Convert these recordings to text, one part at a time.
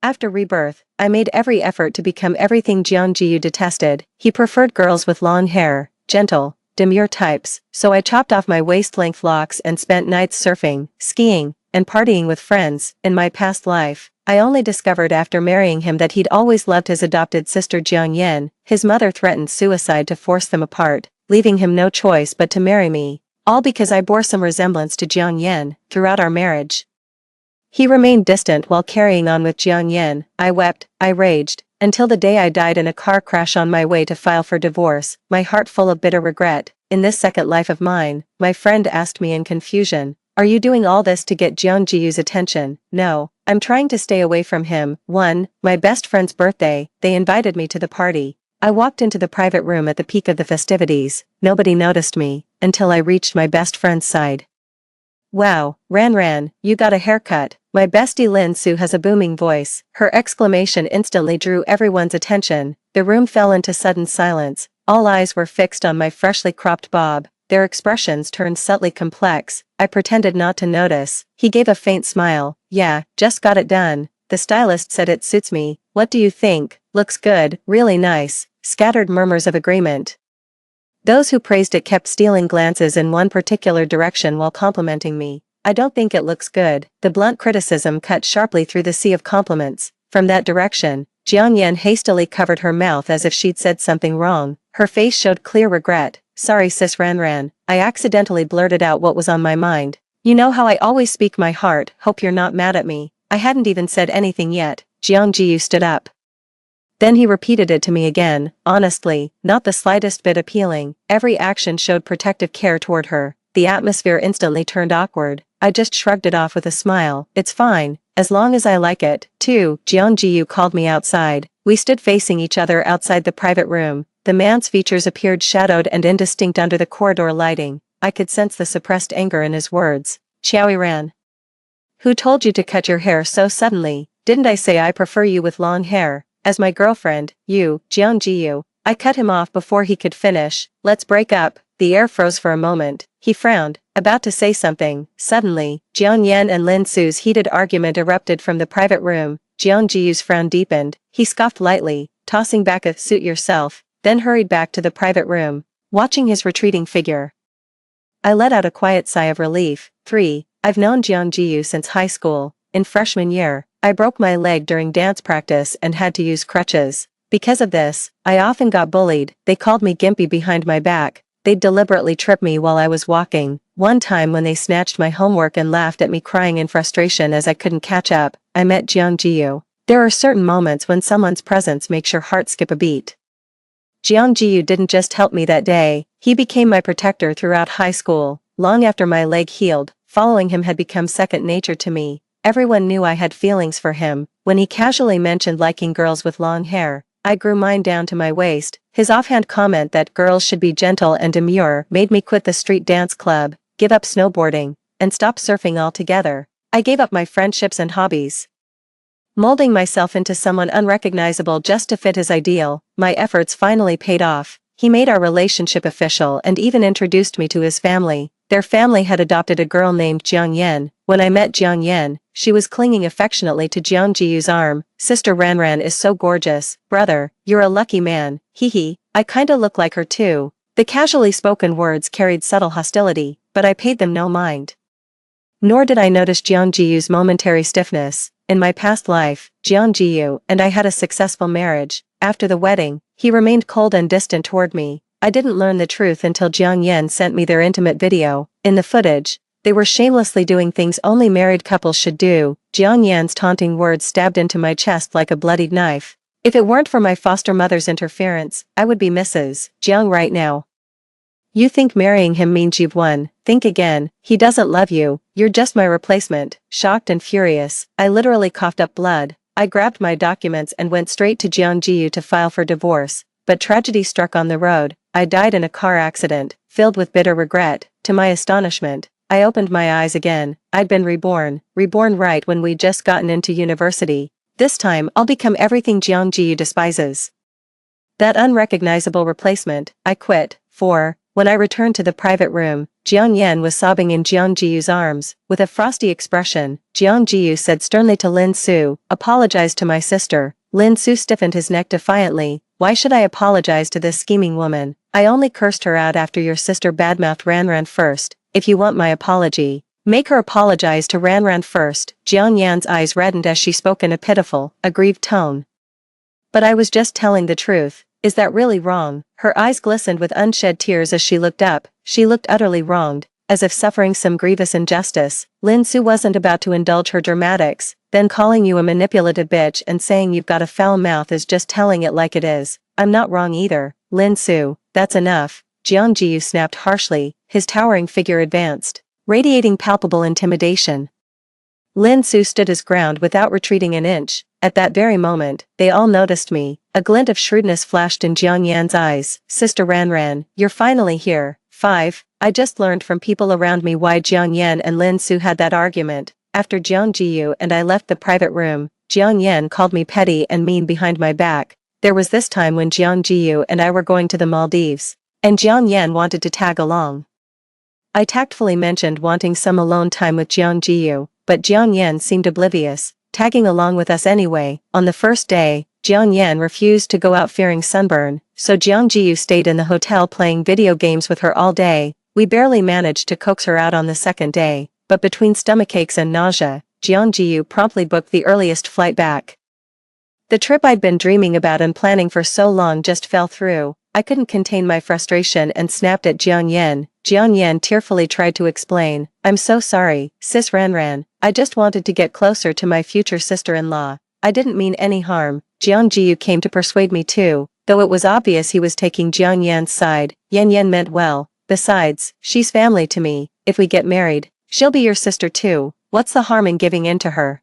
After Rebirth, I made every effort to become everything Jeong Ji-yu detested. He preferred girls with long hair, gentle, demure types, so I chopped off my waist-length locks and spent nights surfing, skiing, and partying with friends. In my past life, I only discovered after marrying him that he'd always loved his adopted sister Jeong Yen. His mother threatened suicide to force them apart, leaving him no choice but to marry me, all because I bore some resemblance to Jeong Yen throughout our marriage. He remained distant while carrying on with Jeong Yen. I wept, I raged, until the day I died in a car crash on my way to file for divorce, my heart full of bitter regret. In this second life of mine, my friend asked me in confusion, "Are you doing all this to get Jeong Ji-yu's attention?" "No, I'm trying to stay away from him." My best friend's birthday, they invited me to the party. I walked into the private room at the peak of the festivities. Nobody noticed me, until I reached my best friend's side. "Wow, Ran, you got a haircut." My bestie Lin Su has a booming voice. Her exclamation instantly drew everyone's attention. The room fell into sudden silence. All eyes were fixed on my freshly cropped bob. Their expressions turned subtly complex. I pretended not to notice. He gave a faint smile. "Yeah, just got it done. The stylist said it suits me. What do you think?" "Looks good, really nice." Scattered murmurs of agreement. Those who praised it kept stealing glances in one particular direction while complimenting me. "I don't think it looks good." The blunt criticism cut sharply through the sea of compliments. From that direction, Jeong Yen hastily covered her mouth as if she'd said something wrong. Her face showed clear regret. "Sorry sis Ran. I accidentally blurted out what was on my mind. You know how I always speak my heart. Hope you're not mad at me." I hadn't even said anything yet. Jeong Ji-yu stood up. Then he repeated it to me again, honestly, not the slightest bit appealing. Every action showed protective care toward her. The atmosphere instantly turned awkward. I just shrugged it off with a smile. "It's fine, as long as I like it." Too, Jeong Ji-yu called me outside. We stood facing each other outside the private room. The man's features appeared shadowed and indistinct under the corridor lighting. I could sense the suppressed anger in his words. "Xiaoyi Ran. Who told you to cut your hair so suddenly? Didn't I say I prefer you with long hair? As my girlfriend, you, Jeong Ji-yu." I cut him off before he could finish. "Let's break up." The air froze for a moment. He frowned, about to say something. Suddenly, Jeong Yen and Lin Su's heated argument erupted from the private room. Jeong Ji-yu's frown deepened. He scoffed lightly, tossing back a "suit yourself," then hurried back to the private room. Watching his retreating figure, I let out a quiet sigh of relief. I've known Jeong Ji-yu since high school. In freshman year, I broke my leg during dance practice and had to use crutches. Because of this, I often got bullied. They called me Gimpy behind my back. They'd deliberately trip me while I was walking. One time when they snatched my homework and laughed at me crying in frustration as I couldn't catch up, I met Jeong Ji-yu. There are certain moments when someone's presence makes your heart skip a beat. Jeong Ji-yu didn't just help me that day, he became my protector throughout high school. Long after my leg healed, following him had become second nature to me. Everyone knew I had feelings for him. When he casually mentioned liking girls with long hair, I grew mine down to my waist. His offhand comment that girls should be gentle and demure made me quit the street dance club, give up snowboarding, and stop surfing altogether. I gave up my friendships and hobbies, molding myself into someone unrecognizable just to fit his ideal. My efforts finally paid off. He made our relationship official and even introduced me to his family. Their family had adopted a girl named Jeong Yen. When I met Jeong Yen, she was clinging affectionately to Jeong Ji-yu's arm. "Sister Ran is so gorgeous. Brother, you're a lucky man. Hee. I kinda look like her too." The casually spoken words carried subtle hostility, but I paid them no mind. Nor did I notice Jeong Ji-yu's momentary stiffness. In my past life, Jeong Ji-yu and I had a successful marriage. After the wedding, he remained cold and distant toward me. I didn't learn the truth until Jeong Yen sent me their intimate video. In the footage, they were shamelessly doing things only married couples should do. Jeong Yen's taunting words stabbed into my chest like a bloodied knife. If it weren't for my foster mother's interference, I would be Mrs. Jeong right now. "You think marrying him means you've won. Think again. He doesn't love you. You're just my replacement." Shocked and furious, I literally coughed up blood. I grabbed my documents and went straight to Jeong Ji-yu to file for divorce. But tragedy struck on the road. I died in a car accident, filled with bitter regret. To my astonishment, I opened my eyes again. I'd been reborn right when we'd just gotten into university. This time I'll become everything Jeong Ji-yu despises. That unrecognizable replacement. I quit. When I returned to the private room, Jiang Yan was sobbing in Jiang Jiyu's arms. With a frosty expression, Jiang Jiyu said sternly to Lin Su, "Apologize to my sister." Lin Su stiffened his neck defiantly. "Why should I apologize to this scheming woman? I only cursed her out after your sister badmouthed Ranran first. If you want my apology, make her apologize to Ranran first." Jiang Yan's eyes reddened as she spoke in a pitiful, aggrieved tone. "But I was just telling the truth. Is that really wrong?" Her eyes glistened with unshed tears as she looked up. She looked utterly wronged, as if suffering some grievous injustice. Lin Su wasn't about to indulge her dramatics. "Then calling you a manipulative bitch and saying you've got a foul mouth is just telling it like it is. I'm not wrong either." "Lin Su, that's enough." Jiang Jiyu snapped harshly. His towering figure advanced, radiating palpable intimidation. Lin Su stood his ground without retreating an inch. At that very moment, they all noticed me. A glint of shrewdness flashed in Jiang Yan's eyes. "Sister Ranran, you're finally here." 5. I just learned from people around me why Jiang Yan and Lin Su had that argument. After Jiang Jiyu and I left the private room, Jiang Yan called me petty and mean behind my back. There was this time when Jiang Jiyu and I were going to the Maldives, and Jiang Yan wanted to tag along. I tactfully mentioned wanting some alone time with Jiang Jiyu, but Jiang Yan seemed oblivious, tagging along with us anyway. On the first day, Jiang Yan refused to go out fearing sunburn, so Jiang Jiyu stayed in the hotel playing video games with her all day. We barely managed to coax her out on the second day, but between stomachaches and nausea, Jiang Jiyu promptly booked the earliest flight back. The trip I'd been dreaming about and planning for so long just fell through. I couldn't contain my frustration and snapped at Jiang Yan. Jiang Yan tearfully tried to explain. "I'm so sorry, Sis Ranran. I just wanted to get closer to my future sister-in-law. I didn't mean any harm." Jiang Jiyu came to persuade me too, though it was obvious he was taking Jiang Yan's side. Yan Yan meant well. "Besides, she's family to me. If we get married, she'll be your sister too. What's the harm in giving in to her?"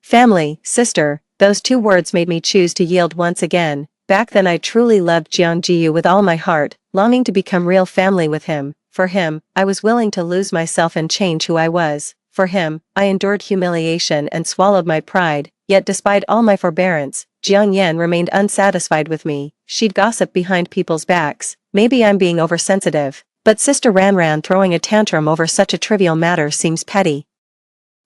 Family, sister, those two words made me choose to yield once again. Back then I truly loved Jiang Jiyu with all my heart, longing to become real family with him. For him, I was willing to lose myself and change who I was. For him, I endured humiliation and swallowed my pride. Yet despite all my forbearance, Jiang Yan remained unsatisfied with me. She'd gossip behind people's backs. Maybe I'm being oversensitive, but Sister Ranran throwing a tantrum over such a trivial matter seems petty.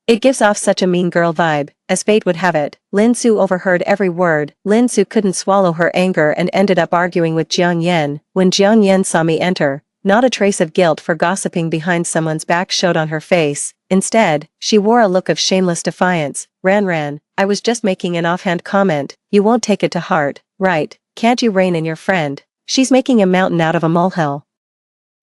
It gives off such a mean girl vibe. As fate would have it, Lin Su overheard every word. Lin Su couldn't swallow her anger and ended up arguing with Jiang Yan. When Jiang Yan saw me enter, not a trace of guilt for gossiping behind someone's back showed on her face. Instead, she wore a look of shameless defiance. "Ranran, I was just making an offhand comment. You won't take it to heart, right? Can't you rein in your friend? She's making a mountain out of a molehill.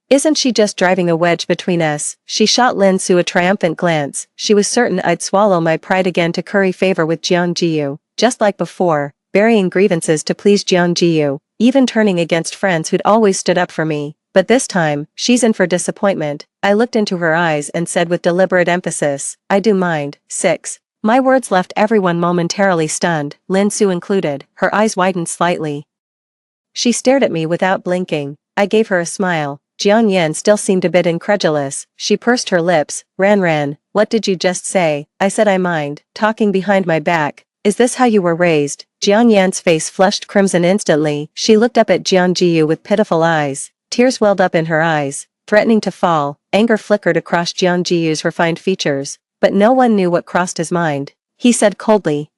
Isn't she just driving a wedge between us?" She shot Lin Su a triumphant glance. She was certain I'd swallow my pride again to curry favor with Jiang Jiyu. Just like before, burying grievances to please Jiang Jiyu, even turning against friends who'd always stood up for me. But this time, she's in for disappointment. I looked into her eyes and said with deliberate emphasis, "I do mind." 6. My words left everyone momentarily stunned, Lin Su included. Her eyes widened slightly. She stared at me without blinking. I gave her a smile. Jiang Yan still seemed a bit incredulous. She pursed her lips. "Ranran, what did you just say?" I said I mind, talking behind my back. "Is this how you were raised?" Jiang Yan's face flushed crimson instantly. She looked up at Jiang Jiyu with pitiful eyes. Tears welled up in her eyes, threatening to fall. Anger flickered across Jiang Jiyu's refined features, but no one knew what crossed his mind. He said coldly,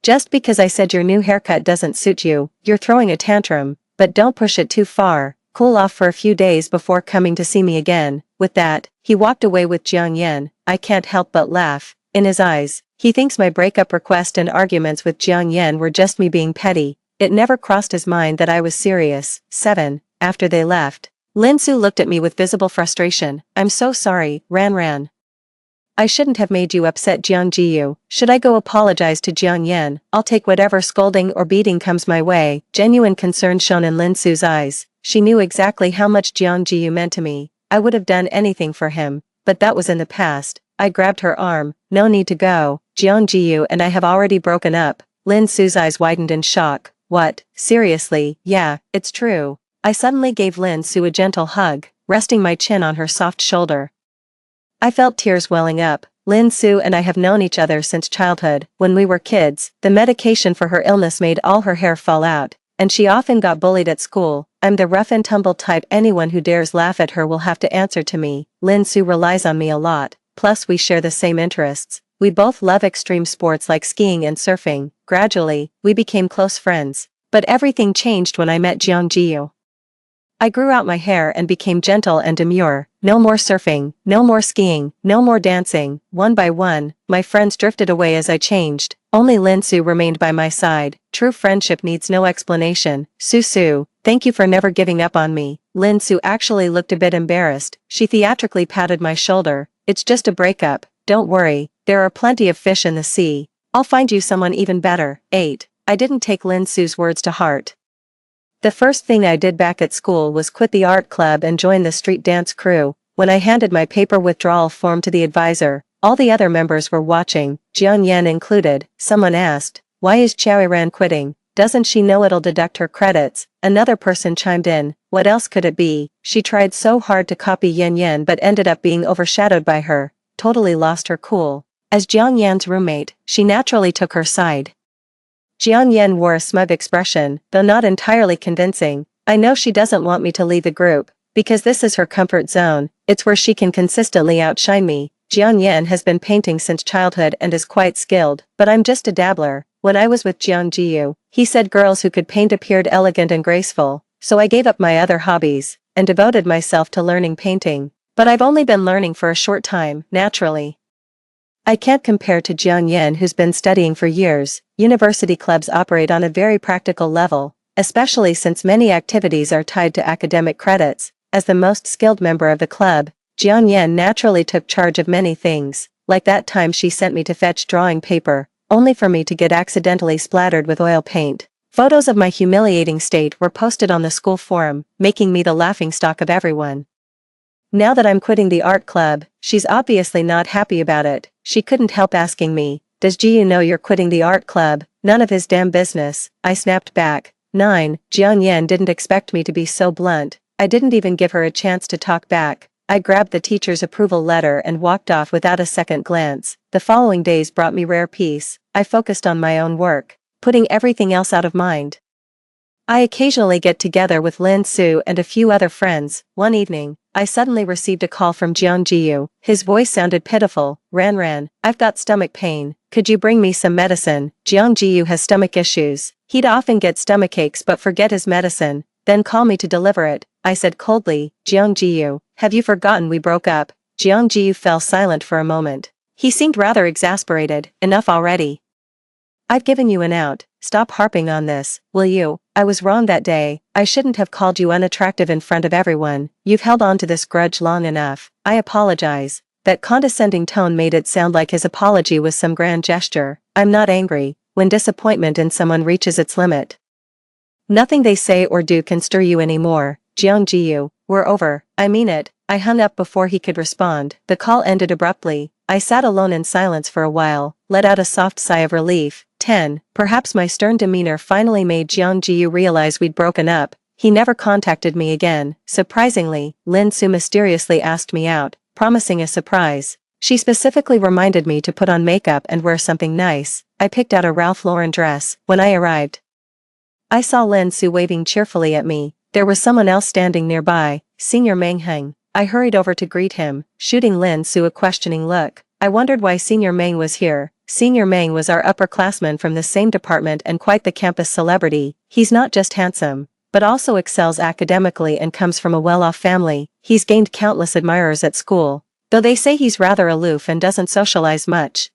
"Just because I said your new haircut doesn't suit you, you're throwing a tantrum, but don't push it too far. Cool off for a few days before coming to see me again." With that, he walked away with Jiang Yan. I can't help but laugh. In his eyes, he thinks my breakup request and arguments with Jiang Yan were just me being petty. It never crossed his mind that I was serious. 7. After they left, Lin Su looked at me with visible frustration. "I'm so sorry, Ranran. I shouldn't have made you upset Jiang Jiyu. Should I go apologize to Jiang Yan? I'll take whatever scolding or beating comes my way." Genuine concern shone in Lin Su's eyes. She knew exactly how much Jiang Jiyu meant to me. I would have done anything for him, but that was in the past. I grabbed her arm. "No need to go. Jiang Jiyu and I have already broken up." Lin Su's eyes widened in shock. "What? Seriously?" "Yeah, it's true." I suddenly gave Lin Su a gentle hug, resting my chin on her soft shoulder. I felt tears welling up. Lin Su and I have known each other since childhood. When we were kids, the medication for her illness made all her hair fall out, and she often got bullied at school. I'm the rough and tumble type. Anyone who dares laugh at her will have to answer to me. Lin Su relies on me a lot, plus we share the same interests. We both love extreme sports like skiing and surfing. Gradually, we became close friends. But everything changed when I met Jiang Jiyu. I grew out my hair and became gentle and demure. No more surfing, no more skiing, no more dancing. One by one, my friends drifted away as I changed. Only Lin Su remained by my side. True friendship needs no explanation. Su, thank you for never giving up on me. Lin Su actually looked a bit embarrassed. She theatrically patted my shoulder. It's just a breakup. Don't worry, there are plenty of fish in the sea. I'll find you someone even better. 8. I didn't take Lin Su's words to heart. The first thing I did back at school was quit the art club and join the street dance crew. When I handed my paper withdrawal form to the advisor, all the other members were watching, Jian Yan included. Someone asked, "Why is Ran quitting? Doesn't she know it'll deduct her credits?" Another person chimed in, "What else could it be? She tried so hard to copy Yan Yan but ended up being overshadowed by her. Totally lost her cool." As Jiang Yan's roommate, she naturally took her side. Jiang Yan wore a smug expression, though not entirely convincing. "I know she doesn't want me to leave the group, because this is her comfort zone. It's where she can consistently outshine me. Jiang Yan has been painting since childhood and is quite skilled, but I'm just a dabbler." When I was with Jiang Jiyu, he said girls who could paint appeared elegant and graceful, so I gave up my other hobbies, and devoted myself to learning painting. But I've only been learning for a short time, naturally. I can't compare to Jiang Yan, who's been studying for years. University clubs operate on a very practical level, especially since many activities are tied to academic credits. As the most skilled member of the club, Jiang Yan naturally took charge of many things, like that time she sent me to fetch drawing paper, only for me to get accidentally splattered with oil paint. Photos of my humiliating state were posted on the school forum, making me the laughingstock of everyone. Now that I'm quitting the art club, she's obviously not happy about it. She couldn't help asking me, "Does Jiyu know you're quitting the art club?" "None of his damn business," I snapped back. 9. Jiang Yan didn't expect me to be so blunt. I didn't even give her a chance to talk back. I grabbed the teacher's approval letter and walked off without a second glance. The following days brought me rare peace. I focused on my own work, putting everything else out of mind. I occasionally get together with Lin Su and a few other friends. One evening, I suddenly received a call from Jiang Jiyu. His voice sounded pitiful. Ran, I've got stomach pain. Could you bring me some medicine?" Jiang Jiyu has stomach issues. He'd often get stomach aches but forget his medicine, then call me to deliver it. I said coldly, "Jiang Jiyu, have you forgotten we broke up?" Jiang Jiyu fell silent for a moment. He seemed rather exasperated. "Enough already. I've given you an out. Stop harping on this, will you? I was wrong that day. I shouldn't have called you unattractive in front of everyone. You've held on to this grudge long enough. I apologize." That condescending tone made it sound like his apology was some grand gesture. I'm not angry when disappointment in someone reaches its limit. Nothing they say or do can stir you anymore. Jiang Jiyu, we're over. I mean it. I hung up before he could respond. The call ended abruptly. I sat alone in silence for a while, let out a soft sigh of relief. 10. Perhaps my stern demeanor finally made Jiang Jiyu realize we'd broken up. He never contacted me again. Surprisingly, Lin Su mysteriously asked me out, promising a surprise. She specifically reminded me to put on makeup and wear something nice. I picked out a Ralph Lauren dress. When I arrived, I saw Lin Su waving cheerfully at me. There was someone else standing nearby, Senior Meng Heng. I hurried over to greet him, shooting Lin Su a questioning look. I wondered why Senior Meng was here. Senior Meng was our upperclassman from the same department and quite the campus celebrity. He's not just handsome, but also excels academically and comes from a well-off family. He's gained countless admirers at school, though they say he's rather aloof and doesn't socialize much.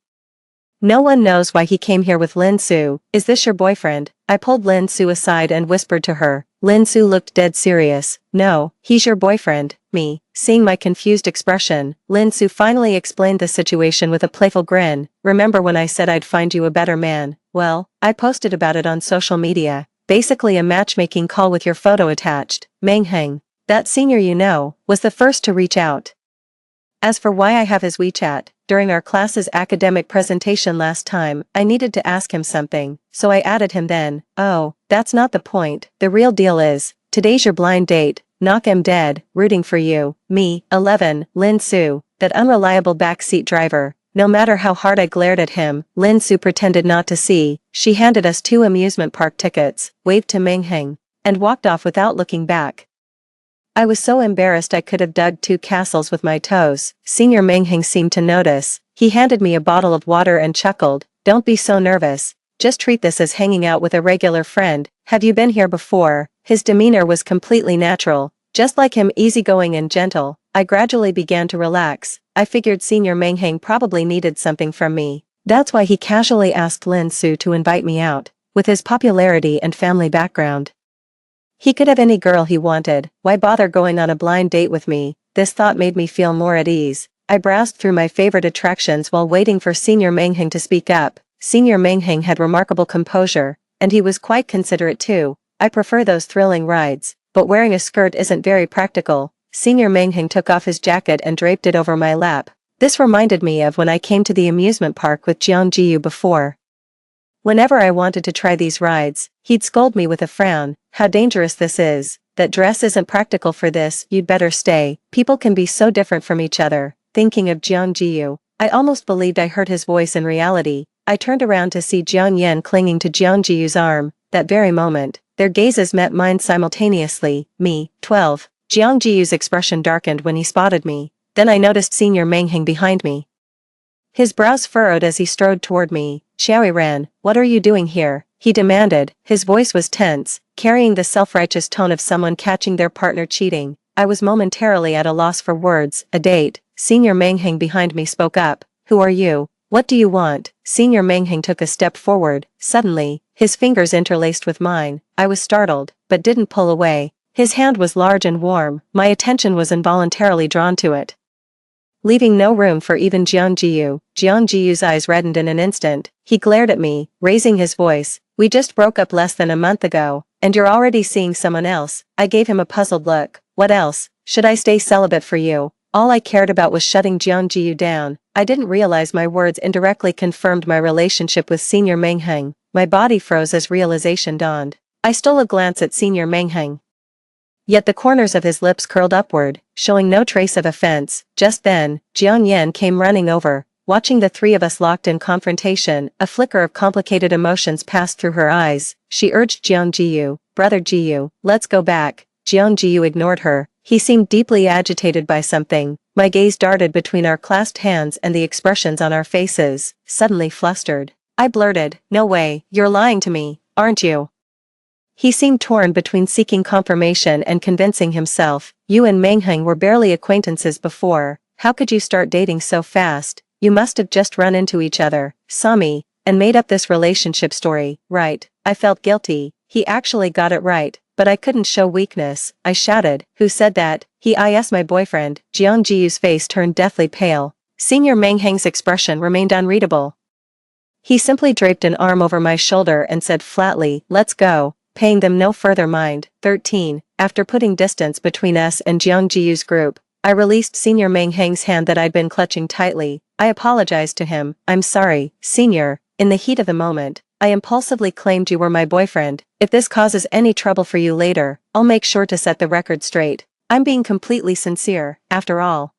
No one knows why he came here with Lin Su. "Is this your boyfriend?" I pulled Lin Su aside and whispered to her. Lin Su looked dead serious. "No, he's your boyfriend." Me, seeing my confused expression, Lin Su finally explained the situation with a playful grin. "Remember when I said I'd find you a better man? Well, I posted about it on social media. Basically a matchmaking call with your photo attached." Meng Heng, that senior you know, was the first to reach out. As for why I have his WeChat, during our class's academic presentation last time, I needed to ask him something, so I added him then. "Oh, that's not the point. The real deal is, today's your blind date. Knock him dead, rooting for you." Me, 11, Lin Su, that unreliable backseat driver. No matter how hard I glared at him, Lin Su pretended not to see. She handed us 2 amusement park tickets, waved to Meng Heng. and walked off without looking back. I was so embarrassed I could have dug 2 castles with my toes. Senior Mengheng seemed to notice. He handed me a bottle of water and chuckled, "Don't be so nervous. Just treat this as hanging out with a regular friend. Have you been here before?" His demeanor was completely natural, just like him, easygoing and gentle. I gradually began to relax. I figured Senior Mengheng probably needed something from me. That's why he casually asked Lin Su to invite me out. With his popularity and family background, he could have any girl he wanted. Why bother going on a blind date with me? This thought made me feel more at ease. I browsed through my favorite attractions while waiting for Senior Mengheng to speak up. Senior Mengheng had remarkable composure, and he was quite considerate too. "I prefer those thrilling rides, but wearing a skirt isn't very practical." Senior Mengheng took off his jacket and draped it over my lap. This reminded me of when I came to the amusement park with Jiang Jiyu before. Whenever I wanted to try these rides, he'd scold me with a frown. "How dangerous this is. That dress isn't practical for this, you'd better stay." People can be so different from each other. Thinking of Jiang Jiyu, I almost believed I heard his voice in reality. I turned around to see Jiang Yan clinging to Jiang Jiyu's arm. That very moment, their gazes met mine simultaneously. Me, 12. Jiang Jiyu's expression darkened when he spotted me. Then I noticed Senior Mengheng behind me. His brows furrowed as he strode toward me. "Xiaoyi Ran, what are you doing here?" he demanded. His voice was tense, carrying the self-righteous tone of someone catching their partner cheating. I was momentarily at a loss for words. "A date." Senior Mengheng behind me spoke up. "Who are you? What do you want?" Senior Mengheng took a step forward. Suddenly, his fingers interlaced with mine. I was startled, but didn't pull away. His hand was large and warm. My attention was involuntarily drawn to it, leaving no room for even Jiang Jiyu. Jiang Jiyu's eyes reddened in an instant. He glared at me, raising his voice. "We just broke up less than a month ago, and you're already seeing someone else." I gave him a puzzled look. "What else? Should I stay celibate for you?" All I cared about was shutting Jiang Jiyu down. I didn't realize my words indirectly confirmed my relationship with Senior Mengheng. My body froze as realization dawned. I stole a glance at Senior Mengheng. Yet the corners of his lips curled upward, showing no trace of offense. Just then, Jiang Yan came running over. Watching the 3 of us locked in confrontation, a flicker of complicated emotions passed through her eyes. She urged Jiang Jiyu, "Brother Jiyu, let's go back." Jiang Jiyu ignored her. He seemed deeply agitated by something. My gaze darted between our clasped hands and the expressions on our faces, suddenly flustered. I blurted, "No way, you're lying to me, aren't you?" He seemed torn between seeking confirmation and convincing himself. "You and Mengheng were barely acquaintances before. How could you start dating so fast? You must have just run into each other, saw me, and made up this relationship story, right?" I felt guilty. He actually got it right, but I couldn't show weakness. I shouted, "Who said that?" "He is my boyfriend." Jiang Jiyu's face turned deathly pale. Senior Mengheng's expression remained unreadable. He simply draped an arm over my shoulder and said flatly, "Let's go," paying them no further mind. 13. After putting distance between us and Jiang Jiyu's group, I released Senior Mengheng's hand that I'd been clutching tightly. I apologized to him. "I'm sorry, Senior. In the heat of the moment, I impulsively claimed you were my boyfriend. If this causes any trouble for you later, I'll make sure to set the record straight. I'm being completely sincere, after all."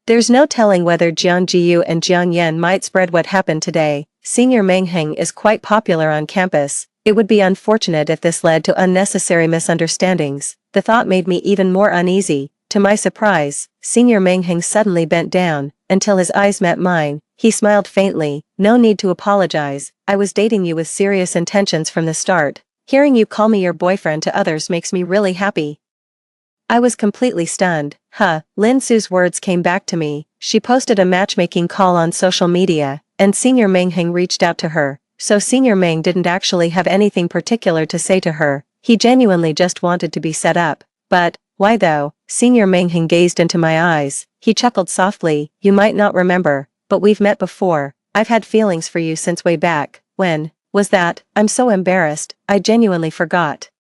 There's no telling whether Jiang Jiyu and Jiang Yan might spread what happened today. Senior Mengheng is quite popular on campus. It would be unfortunate if this led to unnecessary misunderstandings. The thought made me even more uneasy. To my surprise, Senior Mengheng suddenly bent down, until his eyes met mine. He smiled faintly. "No need to apologize. I was dating you with serious intentions from the start. Hearing you call me your boyfriend to others makes me really happy." I was completely stunned. Lin Su's words came back to me. She posted a matchmaking call on social media, and Senior Mengheng reached out to her. So Senior Meng didn't actually have anything particular to say to her. He genuinely just wanted to be set up. But why though? Senior Mengheng gazed into my eyes. He chuckled softly. "You might not remember, but we've met before. I've had feelings for you since way back." "When was that?" "I'm so embarrassed, I genuinely forgot."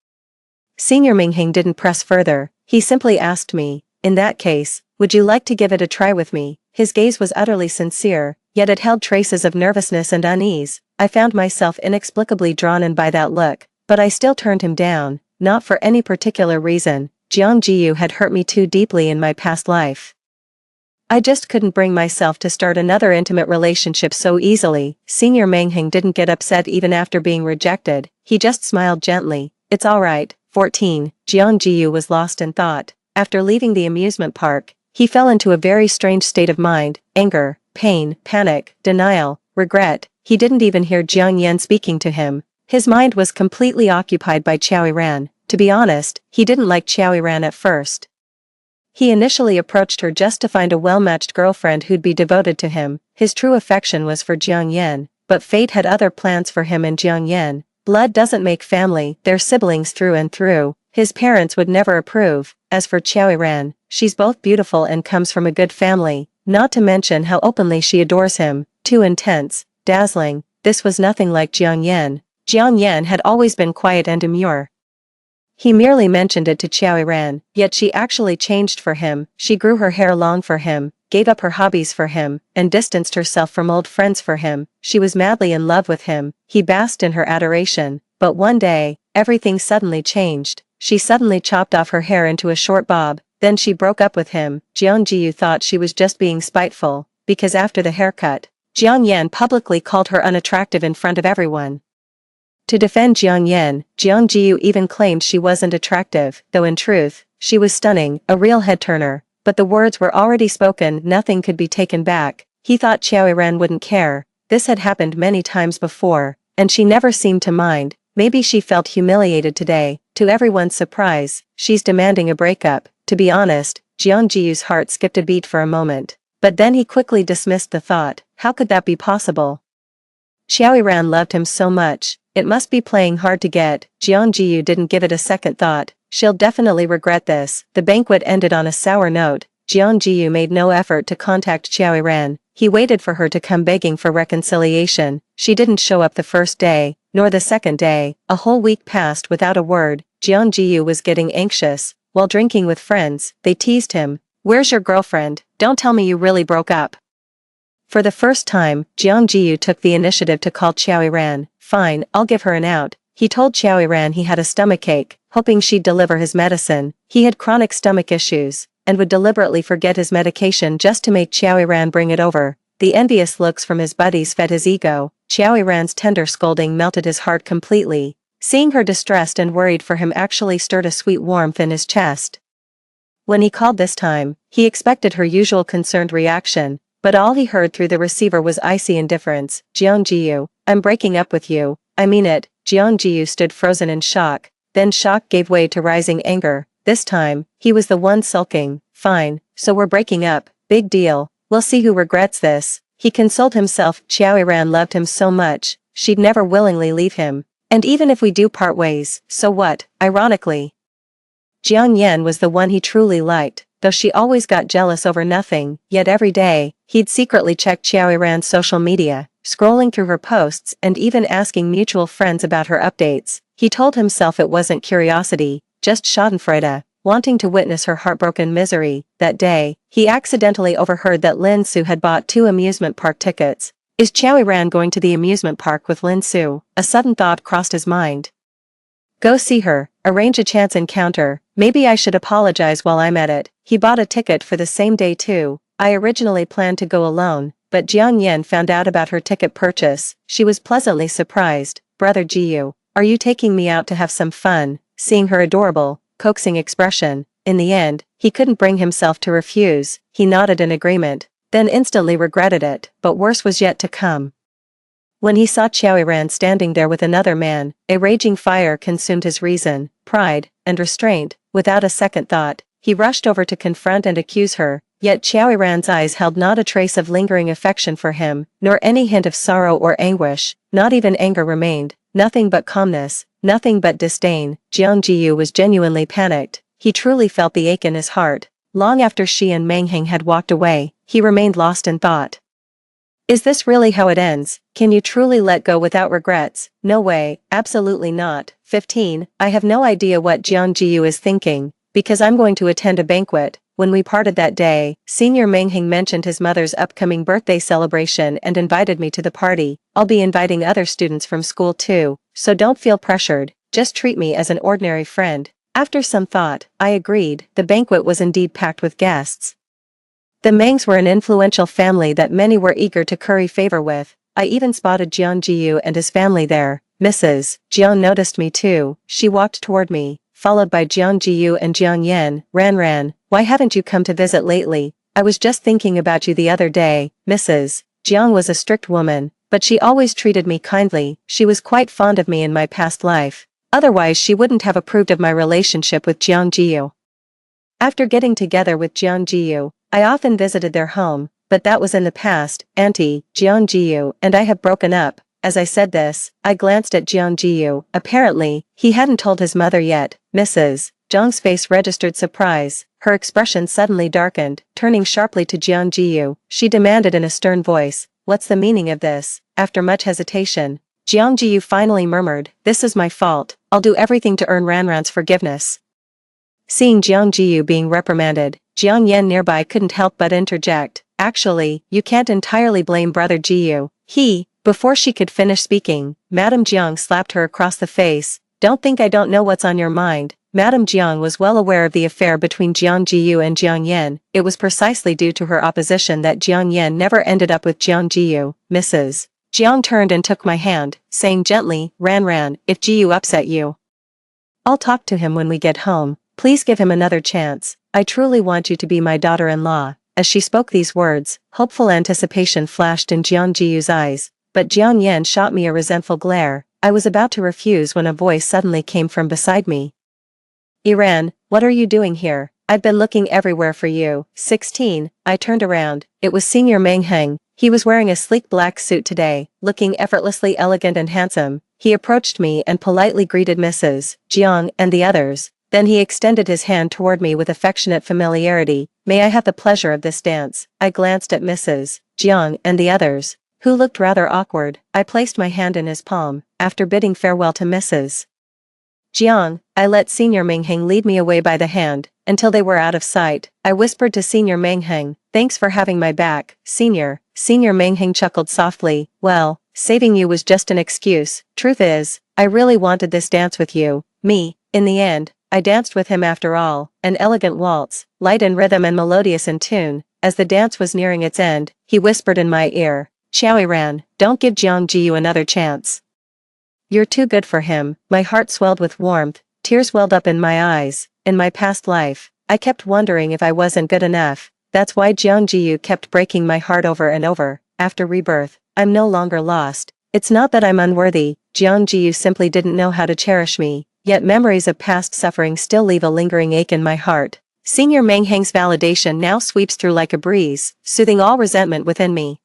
Senior Mengheng didn't press further. He simply asked me, "In that case, would you like to give it a try with me?" His gaze was utterly sincere, yet it held traces of nervousness and unease. I found myself inexplicably drawn in by that look, but I still turned him down, not for any particular reason. Jiang Jiyu had hurt me too deeply in my past life. I just couldn't bring myself to start another intimate relationship so easily. Senior Mengheng didn't get upset even after being rejected. He just smiled gently. "It's alright, 14. Jiang Jiyu was lost in thought. After leaving the amusement park, he fell into a very strange state of mind: anger, pain, panic, denial, regret. He didn't even hear Jiang Yan speaking to him. His mind was completely occupied by Qiao Ran. To be honest, he didn't like Qiao Ran at first. He initially approached her just to find a well-matched girlfriend who'd be devoted to him. His true affection was for Jiang Yan, but fate had other plans for him and Jiang Yan. Blood doesn't make family, they're siblings through and through. His parents would never approve. As for Qiao Ran, she's both beautiful and comes from a good family, not to mention how openly she adores him. Too intense, dazzling. This was nothing like Jiang Yan. Jiang Yan had always been quiet and demure. He merely mentioned it to Qiao Ran, yet she actually changed for him. She grew her hair long for him, gave up her hobbies for him, and distanced herself from old friends for him. She was madly in love with him. He basked in her adoration. But one day, everything suddenly changed. She suddenly chopped off her hair into a short bob, then she broke up with him. Jiang Jiyu thought she was just being spiteful, because after the haircut, Jiang Yan publicly called her unattractive in front of everyone. To defend Jiang Yan, Jiang Jiyu even claimed she wasn't attractive, though in truth, she was stunning, a real head-turner. But the words were already spoken, nothing could be taken back. He thought Qiao Ran wouldn't care. This had happened many times before, and she never seemed to mind. Maybe she felt humiliated today. To everyone's surprise, she's demanding a breakup. To be honest, Jiang Jiyu's heart skipped a beat for a moment. But then he quickly dismissed the thought. How could that be possible? Qiao Ran loved him so much. It must be playing hard to get. Jiang Jiyu didn't give it a second thought. She'll definitely regret this. The banquet ended on a sour note. Jiang Jiyu made no effort to contact Qiao Ran. He waited for her to come begging for reconciliation. She didn't show up the first day, nor the second day. A whole week passed without a word. Jiang Jiyu was getting anxious. While drinking with friends, they teased him. "Where's your girlfriend? Don't tell me you really broke up." For the first time, Jiang Jiyu took the initiative to call Qiao Ran. "Fine, I'll give her an out." He told Qiao Ran he had a stomachache, hoping she'd deliver his medicine. He had chronic stomach issues, and would deliberately forget his medication just to make Qiao Ran bring it over. The envious looks from his buddies fed his ego. Qiao Ran's tender scolding melted his heart completely. Seeing her distressed and worried for him actually stirred a sweet warmth in his chest. When he called this time, he expected her usual concerned reaction, but all he heard through the receiver was icy indifference. "Jiang Jiyu, I'm breaking up with you. I mean it." Jiang Jiyu stood frozen in shock. Then shock gave way to rising anger. This time, he was the one sulking. "Fine, so we're breaking up. Big deal. We'll see who regrets this." He consoled himself. Qiao Ran loved him so much, she'd never willingly leave him. And even if we do part ways, so what? Ironically, Jiang Yan was the one he truly liked, though she always got jealous over nothing. Yet every day, he'd secretly check Qiao Ran's social media, scrolling through her posts and even asking mutual friends about her updates. He told himself it wasn't curiosity, just schadenfreude, wanting to witness her heartbroken misery. That day, he accidentally overheard that Lin Su had bought 2 amusement park tickets. Is Qiao Ran going to the amusement park with Lin Su? A sudden thought crossed his mind. Go see her, arrange a chance encounter. Maybe I should apologize while I'm at it. He bought a ticket for the same day too. I originally planned to go alone, but Jiang Yan found out about her ticket purchase. She was pleasantly surprised. "Brother Jiyu, are you taking me out to have some fun?" Seeing her adorable, coaxing expression, in the end, he couldn't bring himself to refuse. He nodded in agreement, then instantly regretted it, but worse was yet to come. When he saw Qiao Ran standing there with another man, a raging fire consumed his reason, pride, and restraint. Without a second thought, he rushed over to confront and accuse her, yet Qiao Ran's eyes held not a trace of lingering affection for him, nor any hint of sorrow or anguish. Not even anger remained, nothing but calmness, nothing but disdain. Jiang Jiyu was genuinely panicked. He truly felt the ache in his heart. Long after she and Meng Heng had walked away, he remained lost in thought. Is this really how it ends? Can you truly let go without regrets? No way, absolutely not. 15. I have no idea what Jiang Jiyu is thinking, because I'm going to attend a banquet. When we parted that day, Senior Meng Heng mentioned his mother's upcoming birthday celebration and invited me to the party. I'll be inviting other students from school too, so don't feel pressured, just treat me as an ordinary friend. After some thought, I agreed. The banquet was indeed packed with guests. The Mengs were an influential family that many were eager to curry favor with. I even spotted Jiang Jiyu and his family there. Mrs. Jiang noticed me too. She walked toward me, followed by Jiang Jiyu and Jiang Yan. Ran, why haven't you come to visit lately? I was just thinking about you the other day. Mrs. Jiang was a strict woman, but she always treated me kindly. She was quite fond of me in my past life. Otherwise she wouldn't have approved of my relationship with Jiang Jiyu. After getting together with Jiang Jiyu, I often visited their home, but that was in the past. Auntie, Jiang Jiyu and I have broken up. As I said this, I glanced at Jiang Jiyu. Apparently, he hadn't told his mother yet. Mrs. Jiang's face registered surprise. Her expression suddenly darkened. Turning sharply to Jiang Jiyu, she demanded in a stern voice, "What's the meaning of this?" After much hesitation, Jiang Jiyu finally murmured, "This is my fault. I'll do everything to earn Ranran's forgiveness." Seeing Jiang Jiyu being reprimanded, Jiang Yan nearby couldn't help but interject, "Actually, you can't entirely blame brother Jiyu. Before she could finish speaking, Madame Jiang slapped her across the face. "Don't think I don't know what's on your mind." Madame Jiang was well aware of the affair between Jiang Jiyu and Jiang Yan. It was precisely due to her opposition that Jiang Yan never ended up with Jiang Jiyu. Mrs. Jiang turned and took my hand, saying gently, Ran, if Jiyu upset you, I'll talk to him when we get home. Please give him another chance. I truly want you to be my daughter-in-law." As she spoke these words, hopeful anticipation flashed in Jiang Jiyu's eyes, but Jiang Yan shot me a resentful glare. I was about to refuse when a voice suddenly came from beside me. "Iran, what are you doing here? I've been looking everywhere for you." 16. I turned around. It was Senior Meng Heng. He was wearing a sleek black suit today, looking effortlessly elegant and handsome. He approached me and politely greeted Mrs. Jiang and the others. Then he extended his hand toward me with affectionate familiarity. "May I have the pleasure of this dance?" I glanced at Mrs. Jiang and the others, who looked rather awkward. I placed my hand in his palm. After bidding farewell to Mrs. Jiang, I let Senior Meng Heng lead me away by the hand, until they were out of sight. I whispered to Senior Meng Heng, "Thanks for having my back, Senior." Senior Meng Heng chuckled softly, "Well, saving you was just an excuse. Truth is, I really wanted this dance with you." In the end, I danced with him after all, an elegant waltz, light in rhythm and melodious in tune. As the dance was nearing its end, he whispered in my ear, "Xiaoiran, don't give Jiang Jiyu another chance. You're too good for him." My heart swelled with warmth, tears welled up in my eyes. In my past life, I kept wondering if I wasn't good enough. That's why Jiang Jiyu kept breaking my heart over and over. After rebirth, I'm no longer lost. It's not that I'm unworthy, Jiang Jiyu simply didn't know how to cherish me. Yet memories of past suffering still leave a lingering ache in my heart. Senior Meng Heng's validation now sweeps through like a breeze, soothing all resentment within me.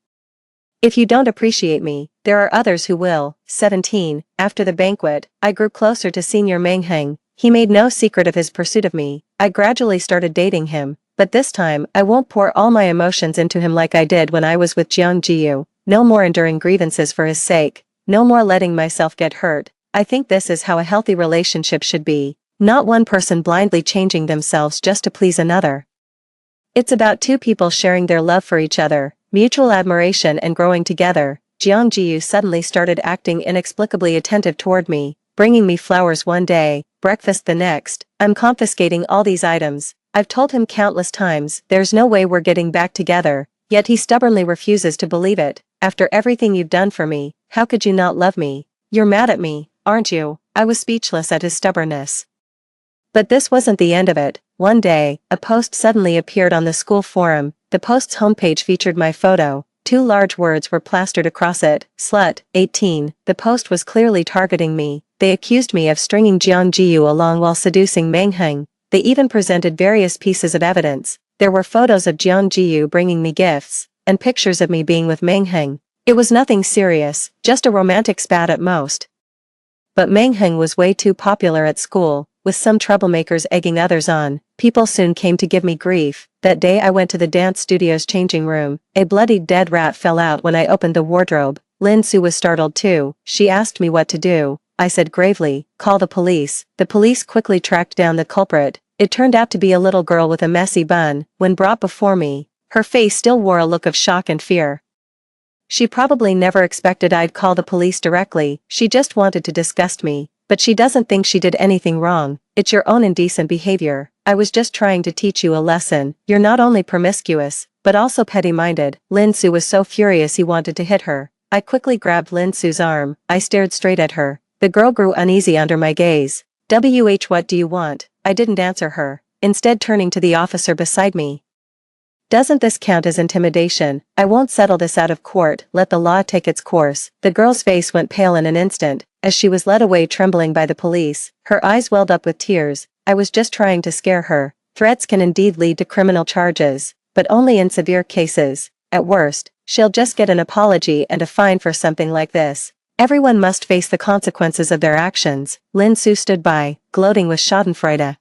"If you don't appreciate me, there are others who will." 17. After the banquet, I grew closer to Senior Meng Heng. He made no secret of his pursuit of me. I gradually started dating him, but this time I won't pour all my emotions into him like I did when I was with Jiang Jiyu. No more enduring grievances for his sake. No more letting myself get hurt. I think this is how a healthy relationship should be, not one person blindly changing themselves just to please another. It's about two people sharing their love for each other, mutual admiration and growing together. Jiang Jiyu suddenly started acting inexplicably attentive toward me, bringing me flowers one day, breakfast the next. I'm confiscating all these items. I've told him countless times there's no way we're getting back together, yet he stubbornly refuses to believe it. "After everything you've done for me, how could you not love me? You're mad at me, aren't you?" I was speechless at his stubbornness. But this wasn't the end of it. One day, a post suddenly appeared on the school forum. The post's homepage featured my photo. 2 large words were plastered across it, "Slut, 18. The post was clearly targeting me. They accused me of stringing Jiang Jiyu along while seducing Meng Heng. They even presented various pieces of evidence. There were photos of Jiang Jiyu bringing me gifts, and pictures of me being with Meng Heng. It was nothing serious, just a romantic spat at most. But Meng Heng was way too popular at school, with some troublemakers egging others on. People soon came to give me grief. That day I went to the dance studio's changing room. A bloodied dead rat fell out when I opened the wardrobe. Lin Su was startled too. She asked me what to do. I said gravely, "Call the police." The police quickly tracked down the culprit. It turned out to be a little girl with a messy bun. When brought before me, her face still wore a look of shock and fear. She probably never expected I'd call the police directly. She just wanted to disgust me. But she doesn't think she did anything wrong. It's your own indecent behavior. I was just trying to teach you a lesson. You're not only promiscuous, but also petty-minded. Lin Su was so furious he wanted to hit her. I quickly grabbed Lin Su's arm. I stared straight at her. The girl grew uneasy under my gaze. What do you want? I didn't answer her, instead turning to the officer beside me. Doesn't this count as intimidation? I won't settle this out of court, let the law take its course. The girl's face went pale in an instant, as she was led away trembling by the police. Her eyes welled up with tears. I was just trying to scare her. Threats can indeed lead to criminal charges, but only in severe cases. At worst, she'll just get an apology and a fine for something like this. Everyone must face the consequences of their actions. Lin Su stood by, gloating with schadenfreude.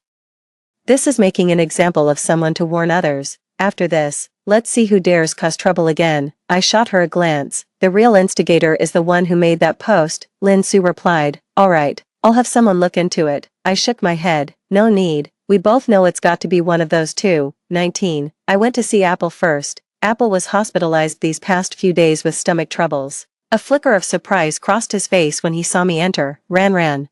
This is making an example of someone to warn others. After this, let's see who dares cause trouble again. I shot her a glance. The real instigator is the one who made that post, Lin Su replied. Alright, I'll have someone look into it. I shook my head. No need, we both know it's got to be one of those two. 19. I went to see Apple first. Apple was hospitalized these past few days with stomach troubles. A flicker of surprise crossed his face when he saw me enter. Ran.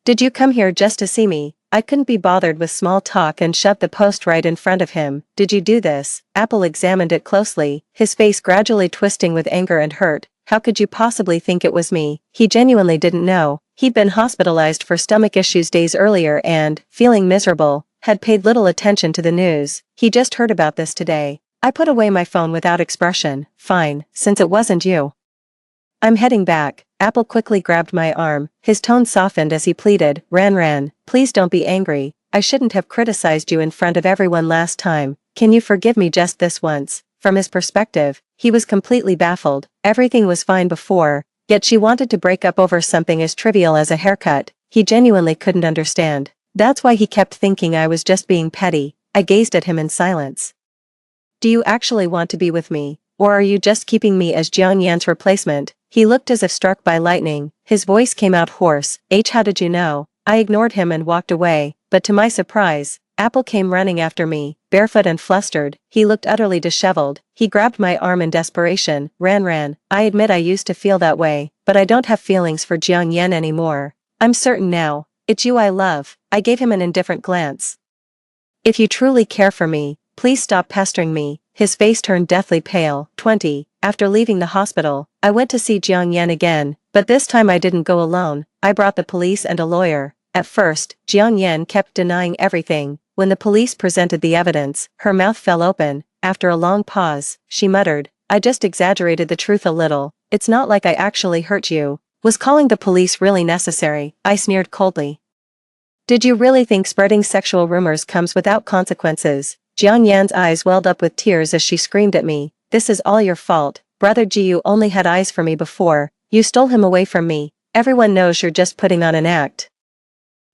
Did you come here just to see me? I couldn't be bothered with small talk and shoved the post right in front of him. Did you do this? Apple examined it closely, his face gradually twisting with anger and hurt. How could you possibly think it was me? He genuinely didn't know. He'd been hospitalized for stomach issues days earlier and, feeling miserable, had paid little attention to the news. He just heard about this today. I put away my phone without expression. Fine, since it wasn't you. I'm heading back. Apple quickly grabbed my arm. His tone softened as he pleaded. Ran, please don't be angry. I shouldn't have criticized you in front of everyone last time. Can you forgive me just this once? From his perspective, he was completely baffled. Everything was fine before, yet she wanted to break up over something as trivial as a haircut. He genuinely couldn't understand. That's why he kept thinking I was just being petty. I gazed at him in silence. Do you actually want to be with me? Or are you just keeping me as Jiang Yan's replacement? He looked as if struck by lightning. His voice came out hoarse. How did you know? I ignored him and walked away, but to my surprise, Apple came running after me, barefoot and flustered. He looked utterly disheveled. He grabbed my arm in desperation. Ran. I admit I used to feel that way, but I don't have feelings for Jiang Yan anymore. I'm certain now. It's you I love. I gave him an indifferent glance. If you truly care for me, please stop pestering me. His face turned deathly pale. 20. After leaving the hospital, I went to see Jiang Yan again, but this time I didn't go alone. I brought the police and a lawyer. At first, Jiang Yan kept denying everything. When the police presented the evidence, her mouth fell open. After a long pause, she muttered, I just exaggerated the truth a little. It's not like I actually hurt you. Was calling the police really necessary? I sneered coldly. Did you really think spreading sexual rumors comes without consequences? Jiang Yan's eyes welled up with tears as she screamed at me. This is all your fault. Brother Jiu only had eyes for me before. You stole him away from me. Everyone knows you're just putting on an act.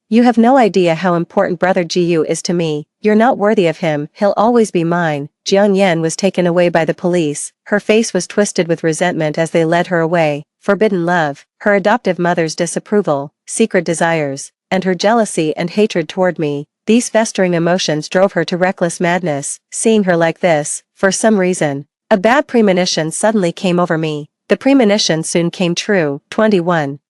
You have no idea how important Brother Jiu is to me. You're not worthy of him. He'll always be mine. Jiang Yan was taken away by the police. Her face was twisted with resentment as they led her away. Forbidden love, her adoptive mother's disapproval, secret desires, and her jealousy and hatred toward me. These festering emotions drove her to reckless madness. Seeing her like this, for some reason, a bad premonition suddenly came over me. The premonition soon came true. 21.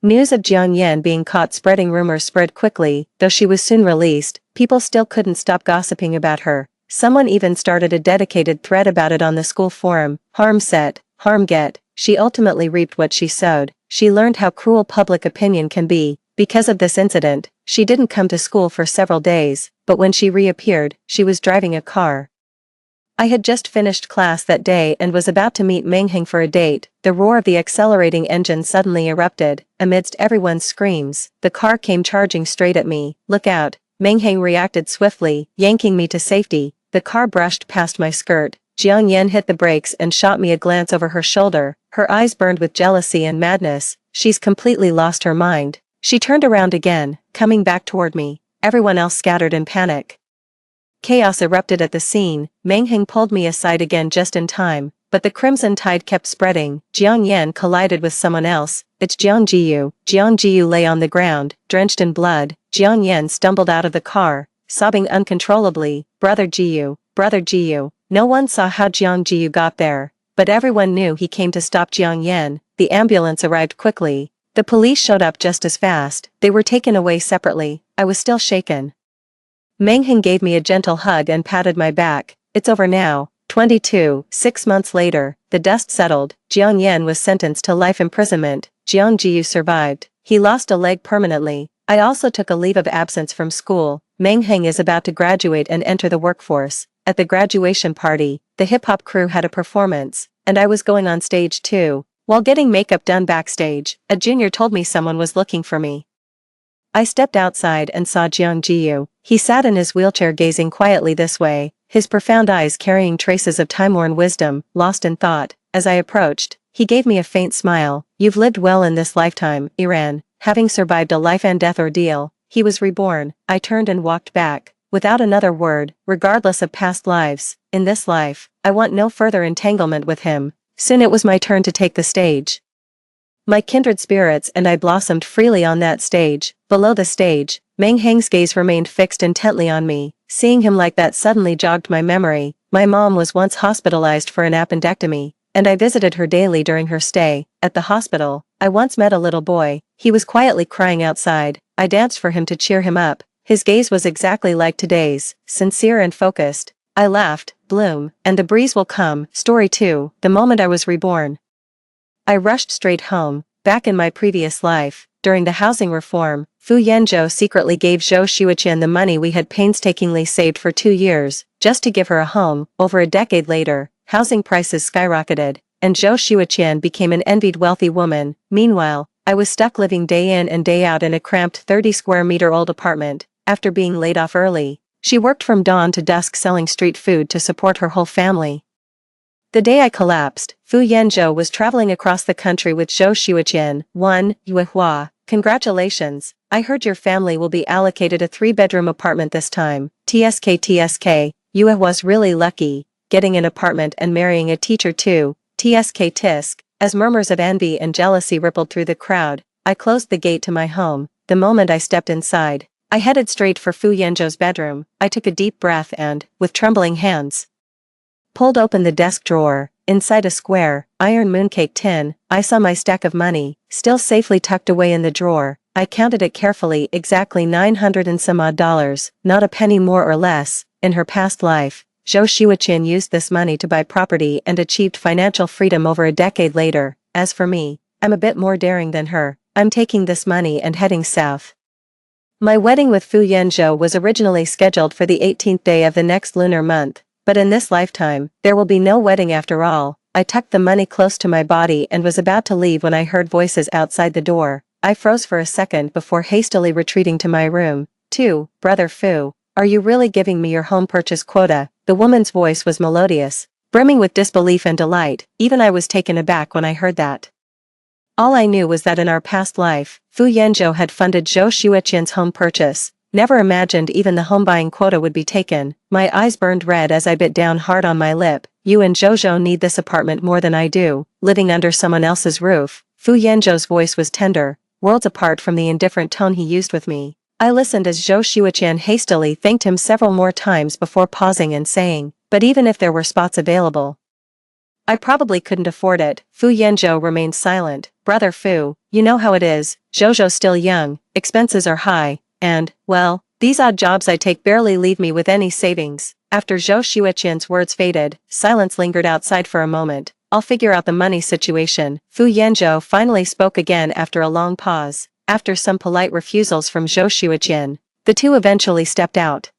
News of Jiang Yan being caught spreading rumors spread quickly. Though she was soon released, people still couldn't stop gossiping about her. Someone even started a dedicated thread about it on the school forum. Harm set, harm get. She ultimately reaped what she sowed. She learned how cruel public opinion can be. Because of this incident, she didn't come to school for several days, but when she reappeared, she was driving a car. I had just finished class that day and was about to meet Mengheng for a date. The roar of the accelerating engine suddenly erupted. Amidst everyone's screams, the car came charging straight at me. Look out! Mengheng reacted swiftly, yanking me to safety. The car brushed past my skirt. Jiang Yan hit the brakes and shot me a glance over her shoulder. Her eyes burned with jealousy and madness. She's completely lost her mind. She turned around again, coming back toward me. Everyone else scattered in panic. Chaos erupted at the scene. Mengheng pulled me aside again just in time, but the crimson tide kept spreading. Jiang Yan collided with someone else. It's Jiang Jiu. Jiang Jiu lay on the ground, drenched in blood. Jiang Yan stumbled out of the car, sobbing uncontrollably. Brother Jiu. No one saw how Jiang Jiu got there, but everyone knew he came to stop Jiang Yan. The ambulance arrived quickly. The police showed up just as fast. They were taken away separately. I was still shaken. Mengheng gave me a gentle hug and patted my back. It's over now. 22. 6 months later, the dust settled. Jiang Yan was sentenced to life imprisonment. Jiang Jiu survived. He lost a leg permanently, I also took a leave of absence from school. Meng Heng is about to graduate and enter the workforce. At the graduation party, the hip-hop crew had a performance, and I was going on stage too. While getting makeup done backstage, a junior told me someone was looking for me. I stepped outside and saw Jiang Jiyu. He sat in his wheelchair gazing quietly this way, his profound eyes carrying traces of time-worn wisdom, lost in thought. As I approached, he gave me a faint smile. "You've lived well in this lifetime, Iran." Having survived a life-and-death ordeal, he was reborn. I turned and walked back, without another word, regardless of past lives. In this life, I want no further entanglement with him. Soon it was my turn to take the stage. My kindred spirits and I blossomed freely on that stage. Below the stage, Meng Heng's gaze remained fixed intently on me. Seeing him like that suddenly jogged my memory. My mom was once hospitalized for an appendectomy, and I visited her daily during her stay. At the hospital, I once met a little boy. He was quietly crying outside. I danced for him to cheer him up. His gaze was exactly like today's, sincere and focused. I laughed, "Bloom, and the breeze will come." Story 2, the moment I was reborn. I rushed straight home. Back in my previous life, during the housing reform, Fu Yanzhou secretly gave Zhou Xiuqian the money we had painstakingly saved for 2 years, just to give her a home. Over a decade later, housing prices skyrocketed, and Zhou Xiuqian became an envied wealthy woman. Meanwhile, I was stuck living day in and day out in a cramped 30-square-meter-old apartment. After being laid off early, she worked from dawn to dusk selling street food to support her whole family. The day I collapsed, Fu Yanzhou was traveling across the country with Zhou Xiuqian. 1. Yuehua, congratulations, I heard your family will be allocated a 3-bedroom apartment this time. TSK. Yuehua's really lucky, getting an apartment and marrying a teacher too. Tisk. As murmurs of envy and jealousy rippled through the crowd, I closed the gate to my home. The moment I stepped inside, I headed straight for Fu Yanzhou's bedroom. I took a deep breath and, with trembling hands, pulled open the desk drawer. Inside a square, iron mooncake tin, I saw my stack of money, still safely tucked away in the drawer. I counted it carefully, exactly $900 and some odd, not a penny more or less. In her past life, Zhou Xiuqian used this money to buy property and achieved financial freedom over a decade later. As for me, I'm a bit more daring than her. I'm taking this money and heading south. My wedding with Fu Yanzhou was originally scheduled for the 18th day of the next lunar month. But in this lifetime, there will be no wedding after all. I tucked the money close to my body and was about to leave when I heard voices outside the door. I froze for a second before hastily retreating to my room. 2. Brother Fu, are you really giving me your home purchase quota? The woman's voice was melodious, brimming with disbelief and delight. Even I was taken aback when I heard that. All I knew was that in our past life, Fu Yanzhou had funded Zhou Xiuqian's home purchase. Never imagined even the home-buying quota would be taken. My eyes burned red as I bit down hard on my lip. You and Zhou need this apartment more than I do, living under someone else's roof. Fu Yanzhou's voice was tender, worlds apart from the indifferent tone he used with me. I listened as Zhou Xiuqian hastily thanked him several more times before pausing and saying, "But even if there were spots available, I probably couldn't afford it." Fu Yanzhou remained silent. Brother Fu, you know how it is, Zhou's still young, expenses are high. And, well, these odd jobs I take barely leave me with any savings. After Zhou Xiuqian's words faded, silence lingered outside for a moment. I'll figure out the money situation. Fu Yanzhou finally spoke again after a long pause. After some polite refusals from Zhou Xiuqian, the two eventually stepped out.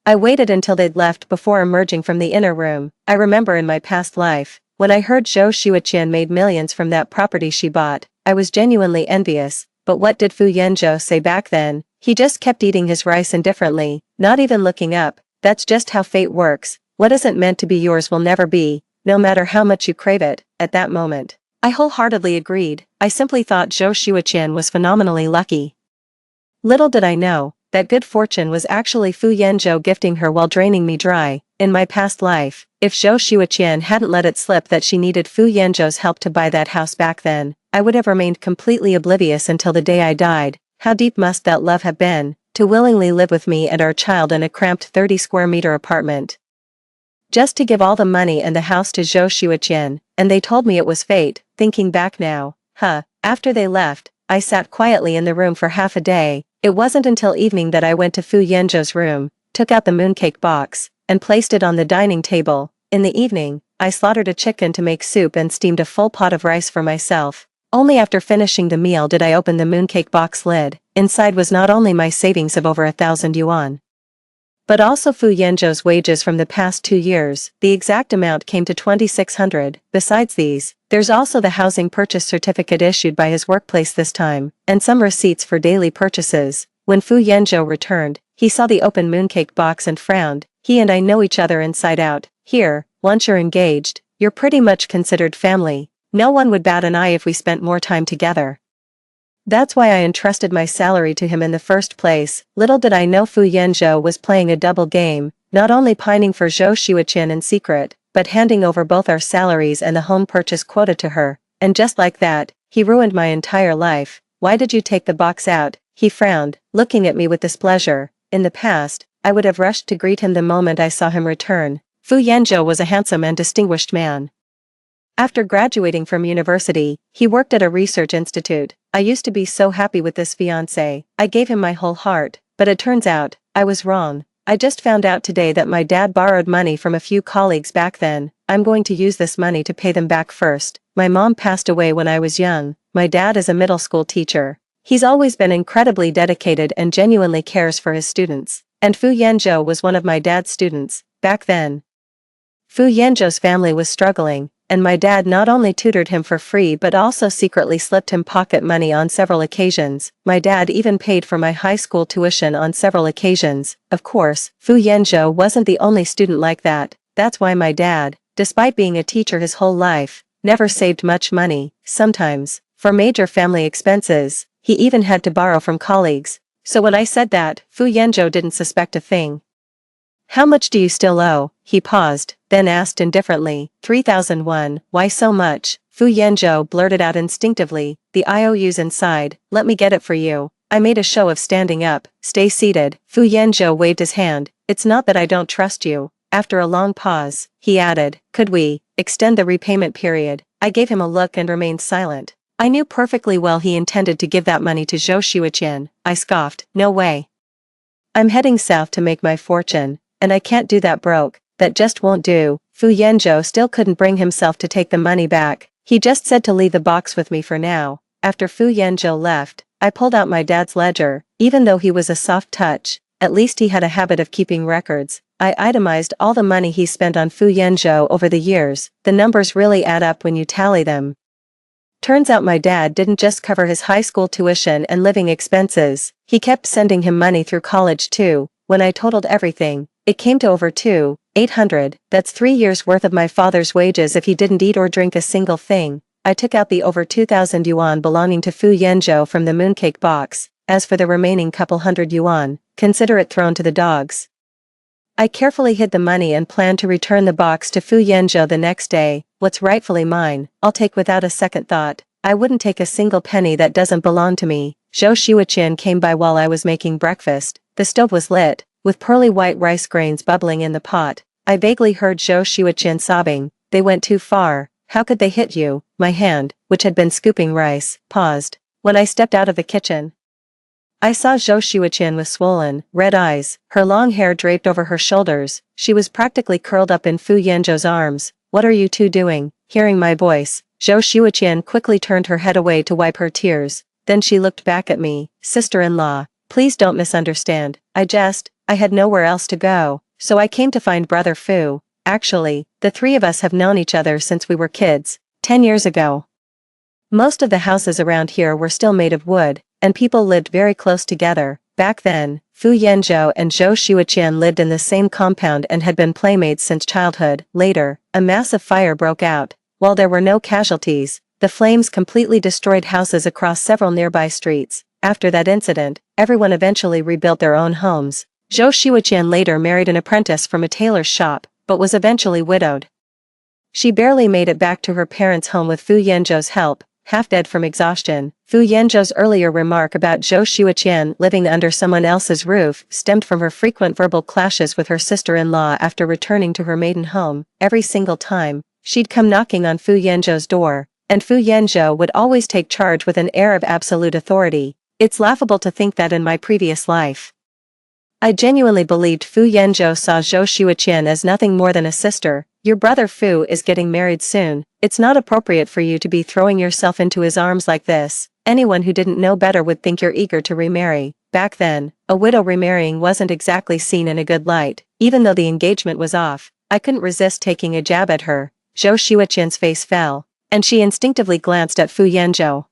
I waited until they'd left before emerging from the inner room. I remember in my past life, when I heard Zhou Xiuqian made millions from that property she bought, I was genuinely envious. But what did Fu Yanzhou say back then? He just kept eating his rice indifferently, not even looking up. That's just how fate works. What isn't meant to be yours will never be, no matter how much you crave it. At that moment, I wholeheartedly agreed. I simply thought Zhou Xiuqian was phenomenally lucky. Little did I know that good fortune was actually Fu Yanzhou gifting her while draining me dry. In my past life, if Zhou Xiuqian hadn't let it slip that she needed Fu Yanzhou's help to buy that house back then, I would have remained completely oblivious until the day I died. How deep must that love have been, to willingly live with me and our child in a cramped 30-square-meter apartment, just to give all the money and the house to Zhou Xiuqian, and they told me it was fate. Thinking back now, after they left, I sat quietly in the room for half a day. It wasn't until evening that I went to Fu Yanzhou's room, took out the mooncake box, and placed it on the dining table. In the evening, I slaughtered a chicken to make soup and steamed a full pot of rice for myself. Only after finishing the meal did I open the mooncake box lid. Inside was not only my savings of over 1,000 yuan, but also Fu Yanzhou's wages from the past 2 years. The exact amount came to 2,600. Besides these, there's also the housing purchase certificate issued by his workplace this time, and some receipts for daily purchases. When Fu Yanzhou returned, he saw the open mooncake box and frowned. He and I know each other inside out. Here, once you're engaged, you're pretty much considered family. No one would bat an eye if we spent more time together. That's why I entrusted my salary to him in the first place. Little did I know Fu Yanzhou was playing a double game, not only pining for Zhou Xiuqian in secret, but handing over both our salaries and the home purchase quota to her. And just like that, he ruined my entire life. Why did you take the box out? He frowned, looking at me with displeasure. In the past, I would have rushed to greet him the moment I saw him return. Fu Yanzhou was a handsome and distinguished man. After graduating from university, he worked at a research institute. I used to be so happy with this fiancé. I gave him my whole heart, but it turns out, I was wrong. I just found out today that my dad borrowed money from a few colleagues back then. I'm going to use this money to pay them back first. My mom passed away when I was young. My dad is a middle school teacher. He's always been incredibly dedicated and genuinely cares for his students. And Fu Yanzhou was one of my dad's students, back then. Fu Yanzhou's family was struggling, and my dad not only tutored him for free but also secretly slipped him pocket money on several occasions. My dad even paid for my high school tuition on several occasions. Of course, Fu Yanzhou wasn't the only student like that. That's why my dad, despite being a teacher his whole life, never saved much money. Sometimes, for major family expenses, he even had to borrow from colleagues. So when I said that, Fu Yanzhou didn't suspect a thing. How much do you still owe? He paused, then asked indifferently. 3,001. Why so much? Fu Yanzhou blurted out instinctively. The IOU's inside. Let me get it for you. I made a show of standing up. Stay seated. Fu Yanzhou waved his hand. It's not that I don't trust you. After a long pause, he added, could we extend the repayment period? I gave him a look and remained silent. I knew perfectly well he intended to give that money to Zhou Xiuqian. I scoffed. No way. I'm heading south to make my fortune, and I can't do that broke. That just won't do. Fu Yanzhou still couldn't bring himself to take the money back. He just said to leave the box with me for now. After Fu Yanzhou left, I pulled out my dad's ledger. Even though he was a soft touch, at least he had a habit of keeping records. I itemized all the money he spent on Fu Yanzhou over the years. The numbers really add up when you tally them. Turns out my dad didn't just cover his high school tuition and living expenses, he kept sending him money through college too. When I totaled everything, it came to over 2,800. That's 3 years worth of my father's wages if he didn't eat or drink a single thing. I took out the over 2,000 yuan belonging to Fu Yanzhou from the mooncake box. As for the remaining couple hundred yuan, consider it thrown to the dogs. I carefully hid the money and planned to return the box to Fu Yanzhou the next day. What's rightfully mine, I'll take without a second thought. I wouldn't take a single penny that doesn't belong to me. Zhou Xiuqian came by while I was making breakfast. The stove was lit, with pearly white rice grains bubbling in the pot. I vaguely heard Zhou Xiuqian sobbing. They went too far. How could they hit you? My hand, which had been scooping rice, paused. When I stepped out of the kitchen, I saw Zhou Xiuqian with swollen, red eyes, her long hair draped over her shoulders. She was practically curled up in Fu Yanzhou's arms. What are you two doing? Hearing my voice, Zhou Xiuqian quickly turned her head away to wipe her tears. Then she looked back at me. Sister-in-law, please don't misunderstand. I had nowhere else to go, so I came to find brother Fu. Actually, the three of us have known each other since we were kids, 10 years ago. Most of the houses around here were still made of wood, and people lived very close together. Back then, Fu Yanzhou and Zhou Xiuqian lived in the same compound and had been playmates since childhood. Later, a massive fire broke out. While there were no casualties, the flames completely destroyed houses across several nearby streets. After that incident, everyone eventually rebuilt their own homes. Zhou Xiuqian later married an apprentice from a tailor's shop, but was eventually widowed. She barely made it back to her parents' home with Fu Yanzhou's help, half dead from exhaustion. Fu Yanzhou's earlier remark about Zhou Xiuqian living under someone else's roof stemmed from her frequent verbal clashes with her sister-in-law after returning to her maiden home. Every single time, she'd come knocking on Fu Yanzhou's door, and Fu Yanzhou would always take charge with an air of absolute authority. It's laughable to think that in my previous life, I genuinely believed Fu Yanzhou saw Zhou Xiuqian as nothing more than a sister. Your brother Fu is getting married soon. It's not appropriate for you to be throwing yourself into his arms like this. Anyone who didn't know better would think you're eager to remarry. Back then, a widow remarrying wasn't exactly seen in a good light. Even though the engagement was off, I couldn't resist taking a jab at her. Zhou Xueqian's face fell, and she instinctively glanced at Fu Yanzhou.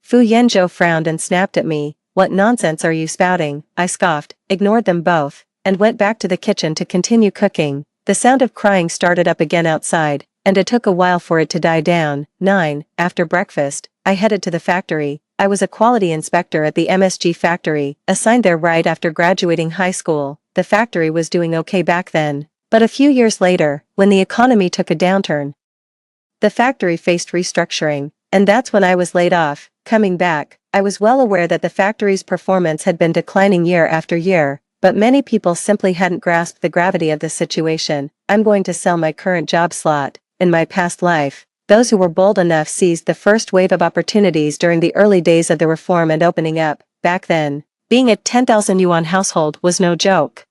Fu Yanzhou frowned and snapped at me. What nonsense are you spouting? I scoffed, ignored them both, and went back to the kitchen to continue cooking. The sound of crying started up again outside, and it took a while for it to die down. 9. After breakfast, I headed to the factory. I was a quality inspector at the MSG factory, assigned there right after graduating high school. The factory was doing okay back then. But a few years later, when the economy took a downturn, the factory faced restructuring, and that's when I was laid off. Coming back, I was well aware that the factory's performance had been declining year after year, but many people simply hadn't grasped the gravity of the situation. I'm going to sell my current job slot. In my past life, those who were bold enough seized the first wave of opportunities during the early days of the reform and opening up. Back then, being a 10,000 yuan household was no joke.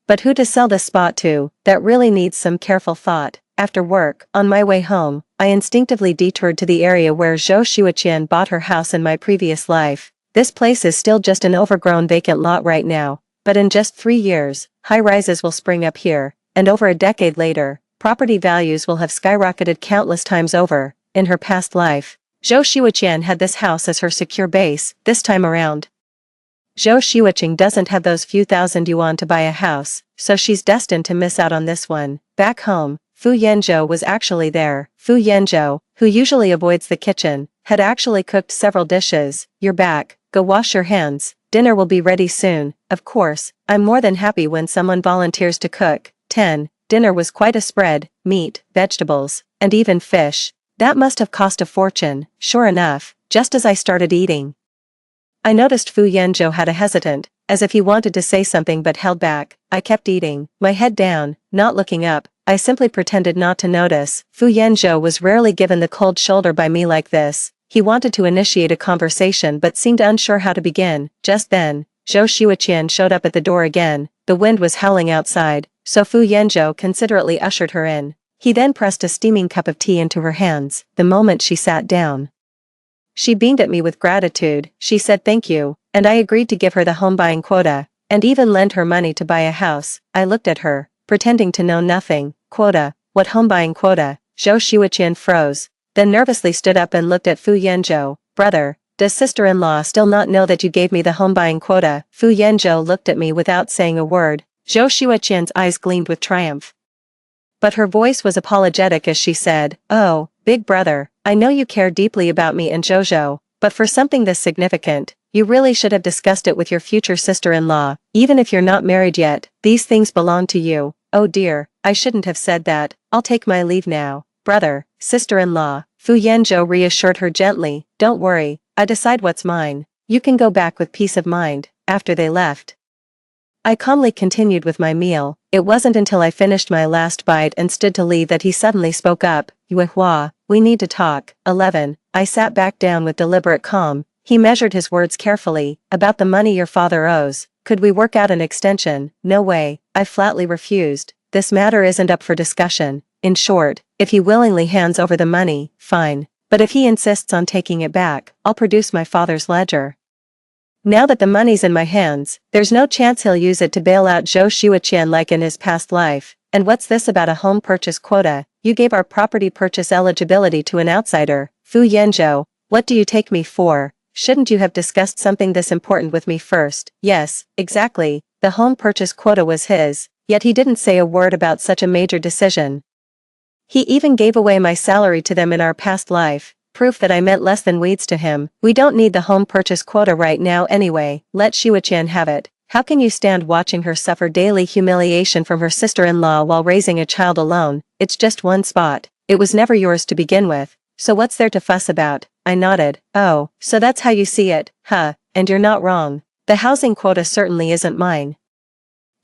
But who to sell the spot to? That really needs some careful thought. After work, on my way home, I instinctively detoured to the area where Zhou Xueqian bought her house in my previous life. This place is still just an overgrown vacant lot right now, but in just 3 years, high-rises will spring up here, and over a decade later, property values will have skyrocketed countless times over. In her past life, Zhou Xueqian had this house as her secure base. This time around, Zhou Xueqing doesn't have those few thousand yuan to buy a house, so she's destined to miss out on this one. Back home, Fu Yanzhou was actually there. Fu Yanzhou, who usually avoids the kitchen, had actually cooked several dishes. You're back, go wash your hands, dinner will be ready soon. Of course, I'm more than happy when someone volunteers to cook. 10. Dinner was quite a spread: meat, vegetables, and even fish. That must have cost a fortune. Sure enough, just as I started eating, I noticed Fu Yanzhou had a hesitant, as if he wanted to say something but held back. I kept eating, my head down, not looking up. I simply pretended not to notice. Fu Yanzhou was rarely given the cold shoulder by me like this. He wanted to initiate a conversation but seemed unsure how to begin. Just then, Zhou Xueqian showed up at the door again. The wind was howling outside, so Fu Yanzhou considerately ushered her in. He then pressed a steaming cup of tea into her hands. The moment she sat down, she beamed at me with gratitude. She said thank you, and I agreed to give her the home buying quota, and even lend her money to buy a house. I looked at her, pretending to know nothing. Quota? What home buying quota? Zhou Xueqian froze, then nervously stood up and looked at Fu Yanzhou. Brother, does sister-in-law still not know that you gave me the home buying quota? Fu Yanzhou looked at me without saying a word. Zhou Xueqian's eyes gleamed with triumph, but her voice was apologetic as she said, "Oh, big brother, I know you care deeply about me and Jojo, but for something this significant, you really should have discussed it with your future sister-in-law. Even if you're not married yet, these things belong to you." Oh dear, I shouldn't have said that. I'll take my leave now. Brother, sister-in-law, Fu Yanzhou reassured her gently. Don't worry, I decide what's mine. You can go back with peace of mind. After they left, I calmly continued with my meal. It wasn't until I finished my last bite and stood to leave that he suddenly spoke up. Yuehua, we need to talk. 11. I sat back down with deliberate calm. He measured his words carefully. About the money your father owes. Could we work out an extension? No way. I flatly refused. This matter isn't up for discussion. In short, if he willingly hands over the money, fine. But if he insists on taking it back, I'll produce my father's ledger. Now that the money's in my hands, there's no chance he'll use it to bail out Zhou Xueqian like in his past life. And what's this about a home purchase quota? You gave our property purchase eligibility to an outsider. Fu Yanzhou, what do you take me for? Shouldn't you have discussed something this important with me first? Yes, exactly. The home purchase quota was his, yet he didn't say a word about such a major decision. He even gave away my salary to them in our past life. Proof that I meant less than weeds to him. We don't need the home purchase quota right now anyway. Let Xueqian have it. How can you stand watching her suffer daily humiliation from her sister-in-law while raising a child alone? It's just one spot. It was never yours to begin with. So what's there to fuss about? I nodded. Oh, so that's how you see it, huh? And you're not wrong. The housing quota certainly isn't mine.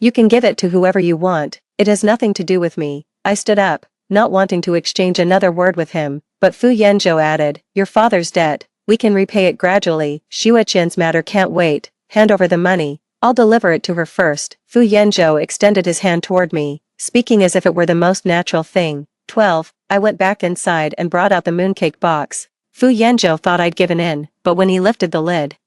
You can give it to whoever you want. It has nothing to do with me. I stood up, not wanting to exchange another word with him, but Fu Yanzhou added, your father's debt, we can repay it gradually. Xueqian's matter can't wait. Hand over the money. I'll deliver it to her first. Fu Yanzhou extended his hand toward me, speaking as if it were the most natural thing. 12. I went back inside and brought out the mooncake box. Fu Yanzhou thought I'd given in, but when he lifted the lid,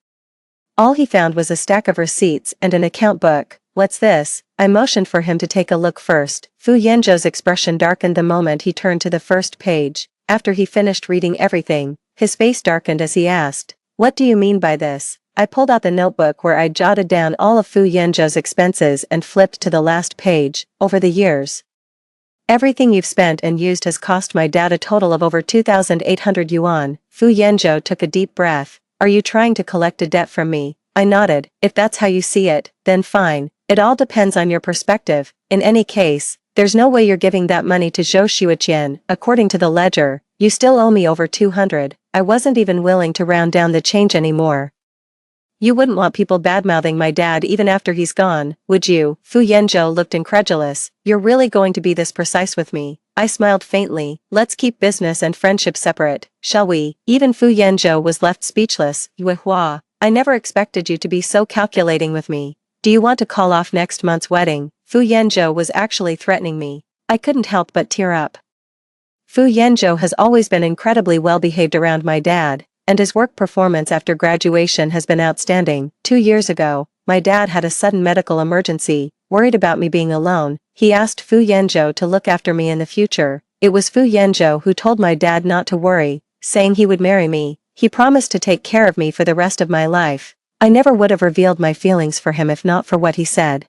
all he found was a stack of receipts and an account book. What's this? I motioned for him to take a look first. Fu Yanzhou's expression darkened the moment he turned to the first page. After he finished reading everything, his face darkened as he asked, "What do you mean by this?" I pulled out the notebook where I'd jotted down all of Fu Yanzhou's expenses and flipped to the last page. Over the years, everything you've spent and used has cost my dad a total of over 2,800 yuan. Fu Yanzhou took a deep breath. Are you trying to collect a debt from me? I nodded. If that's how you see it, then fine. It all depends on your perspective. In any case, there's no way you're giving that money to Zhou Xiuqian. According to the ledger, you still owe me over 200. I wasn't even willing to round down the change anymore. You wouldn't want people badmouthing my dad even after he's gone, would you? Fu Yanzhou looked incredulous. You're really going to be this precise with me? I smiled faintly. Let's keep business and friendship separate, shall we? Even Fu Yanzhou was left speechless. Yue Hua, I never expected you to be so calculating with me. Do you want to call off next month's wedding? Fu Yanzhou was actually threatening me. I couldn't help but tear up. Fu Yanzhou has always been incredibly well behaved around my dad, and his work performance after graduation has been outstanding. 2 years ago, my dad had a sudden medical emergency. Worried about me being alone, he asked Fu Yanzhou to look after me in the future. It was Fu Yanzhou who told my dad not to worry, saying he would marry me. He promised to take care of me for the rest of my life. I never would have revealed my feelings for him if not for what he said.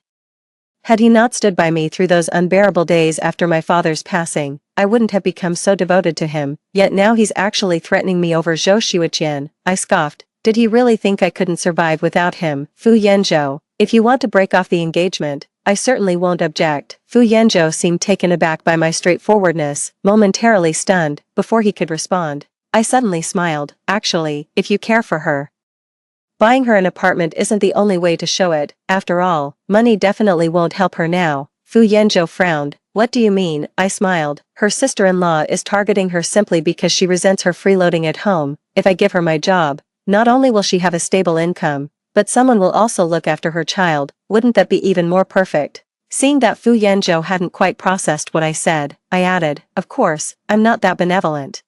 Had he not stood by me through those unbearable days after my father's passing, I wouldn't have become so devoted to him. Yet now he's actually threatening me over Zhou Xiuqian. I scoffed. Did he really think I couldn't survive without him? Fu Yanzhou, if you want to break off the engagement, I certainly won't object. Fu Yanzhou seemed taken aback by my straightforwardness, momentarily stunned. Before he could respond, I suddenly smiled. Actually, if you care for her, buying her an apartment isn't the only way to show it. After all, money definitely won't help her now. Fu Yanzhou frowned. What do you mean? I smiled. Her sister-in-law is targeting her simply because she resents her freeloading at home. If I give her my job, not only will she have a stable income, but someone will also look after her child. Wouldn't that be even more perfect? Seeing that Fu Yanzhou hadn't quite processed what I said, I added, of course, I'm not that benevolent.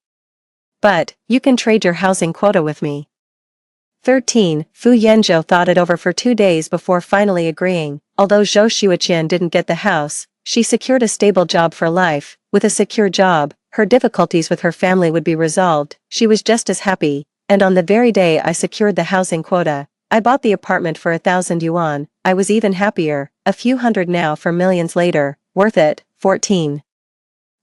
But, you can trade your housing quota with me. 13. Fu Yanzhou thought it over for 2 days before finally agreeing. Although Zhou Xiuqian didn't get the house, she secured a stable job for life. With a secure job, her difficulties with her family would be resolved. She was just as happy, and on the very day I secured the housing quota, I bought the apartment for 1,000 yuan. I was even happier. A few hundred now for millions later. Worth it. 14.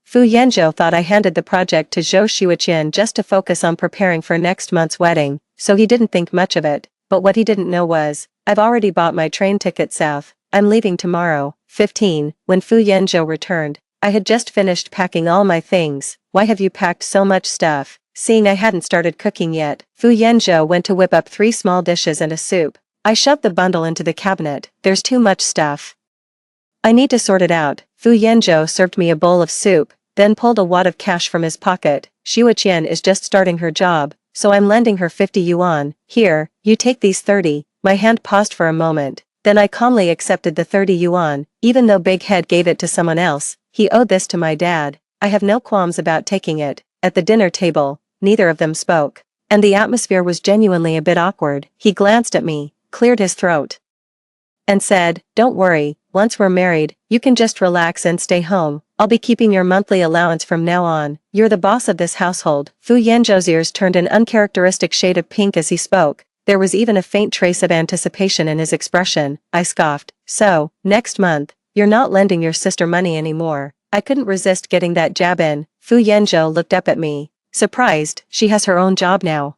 Fu Yanzhou thought I handed the project to Zhou Xiuqian just to focus on preparing for next month's wedding, so he didn't think much of it. But what he didn't know was, I've already bought my train ticket south. I'm leaving tomorrow. 15. When Fu Yanzhou returned, I had just finished packing all my things. Why have you packed so much stuff? Seeing I hadn't started cooking yet, Fu Yanzhou went to whip up 3 small dishes and a soup. I shoved the bundle into the cabinet. There's too much stuff. I need to sort it out. Fu Yanzhou served me a bowl of soup, then pulled a wad of cash from his pocket. Xiuqian is just starting her job, so I'm lending her 50 yuan. Here, you take these 30. My hand paused for a moment, then I calmly accepted the 30 yuan. Even though Big Head gave it to someone else, he owed this to my dad. I have no qualms about taking it. At the dinner table, neither of them spoke, and the atmosphere was genuinely a bit awkward. He glanced at me, cleared his throat, and said, "Don't worry, once we're married, you can just relax and stay home. I'll be keeping your monthly allowance from now on. You're the boss of this household." Fu Yanzhou's ears turned an uncharacteristic shade of pink as he spoke. There was even a faint trace of anticipation in his expression. I scoffed. So, next month, you're not lending your sister money anymore. I couldn't resist getting that jab in. Fu Yanzhou looked up at me, surprised. She has her own job now.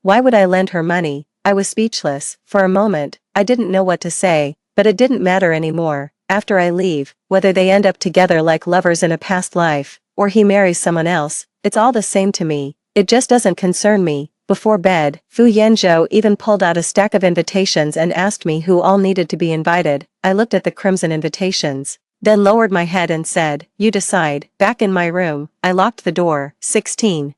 Why would I lend her money? I was speechless. For a moment, I didn't know what to say, but it didn't matter anymore. After I leave, whether they end up together like lovers in a past life, or he marries someone else, it's all the same to me. It just doesn't concern me. Before bed, Fu Yanzhou even pulled out a stack of invitations and asked me who all needed to be invited. I looked at the crimson invitations, then lowered my head and said, "You decide." Back in my room, I locked the door. 16.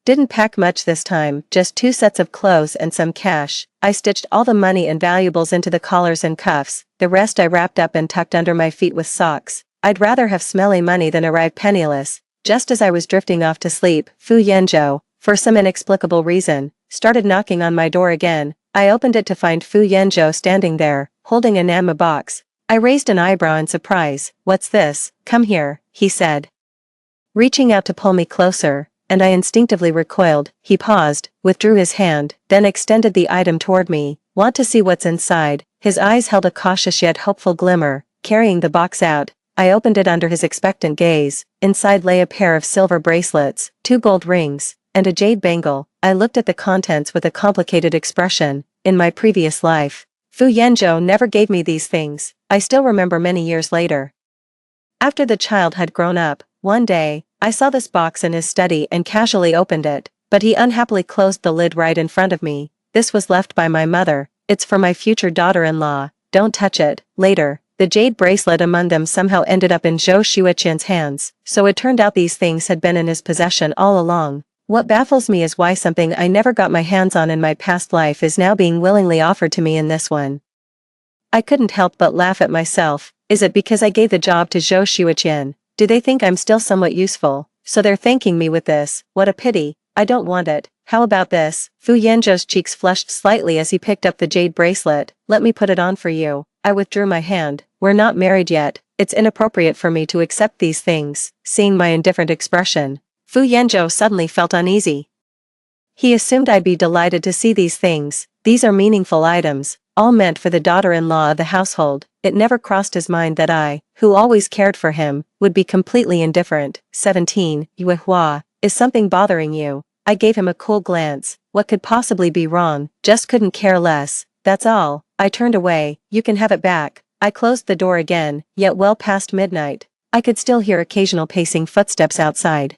Didn't pack much this time, just 2 sets of clothes and some cash. I stitched all the money and valuables into the collars and cuffs. The rest I wrapped up and tucked under my feet with socks. I'd rather have smelly money than arrive penniless. Just as I was drifting off to sleep, Fu Yanzhou, for some inexplicable reason, started knocking on my door again. I opened it to find Fu Yanzhou standing there, holding a Nama box. I raised an eyebrow in surprise. "What's this? Come here," he said, reaching out to pull me closer, and I instinctively recoiled. He paused, withdrew his hand, then extended the item toward me. "Want to see what's inside?" His eyes held a cautious yet hopeful glimmer. Carrying the box out, I opened it under his expectant gaze. Inside lay a pair of silver bracelets, 2 gold rings, and a jade bangle. I looked at the contents with a complicated expression. In my previous life, Fu Yanzhou never gave me these things. I still remember many years later, after the child had grown up, one day, I saw this box in his study and casually opened it, but he unhappily closed the lid right in front of me. "This was left by my mother. It's for my future daughter-in-law. Don't touch it." Later, the jade bracelet among them somehow ended up in Zhou Xueqian's hands, so it turned out these things had been in his possession all along. What baffles me is why something I never got my hands on in my past life is now being willingly offered to me in this one. I couldn't help but laugh at myself. Is it because I gave the job to Zhou Xueqian? Do they think I'm still somewhat useful, so they're thanking me with this? What a pity. I don't want it. How about this? Fu Yanzhou's cheeks flushed slightly as he picked up the jade bracelet. "Let me put it on for you." I withdrew my hand. "We're not married yet. It's inappropriate for me to accept these things." Seeing my indifferent expression, Fu Yanzhou suddenly felt uneasy. He assumed I'd be delighted to see these things. These are meaningful items, all meant for the daughter-in-law of the household. It never crossed his mind that I, who always cared for him, would be completely indifferent. 17. Yue Hua, is something bothering you? I gave him a cool glance. What could possibly be wrong? Just couldn't care less. That's all. I turned away. "You can have it back." I closed the door again, yet well past midnight. I could still hear occasional pacing footsteps outside.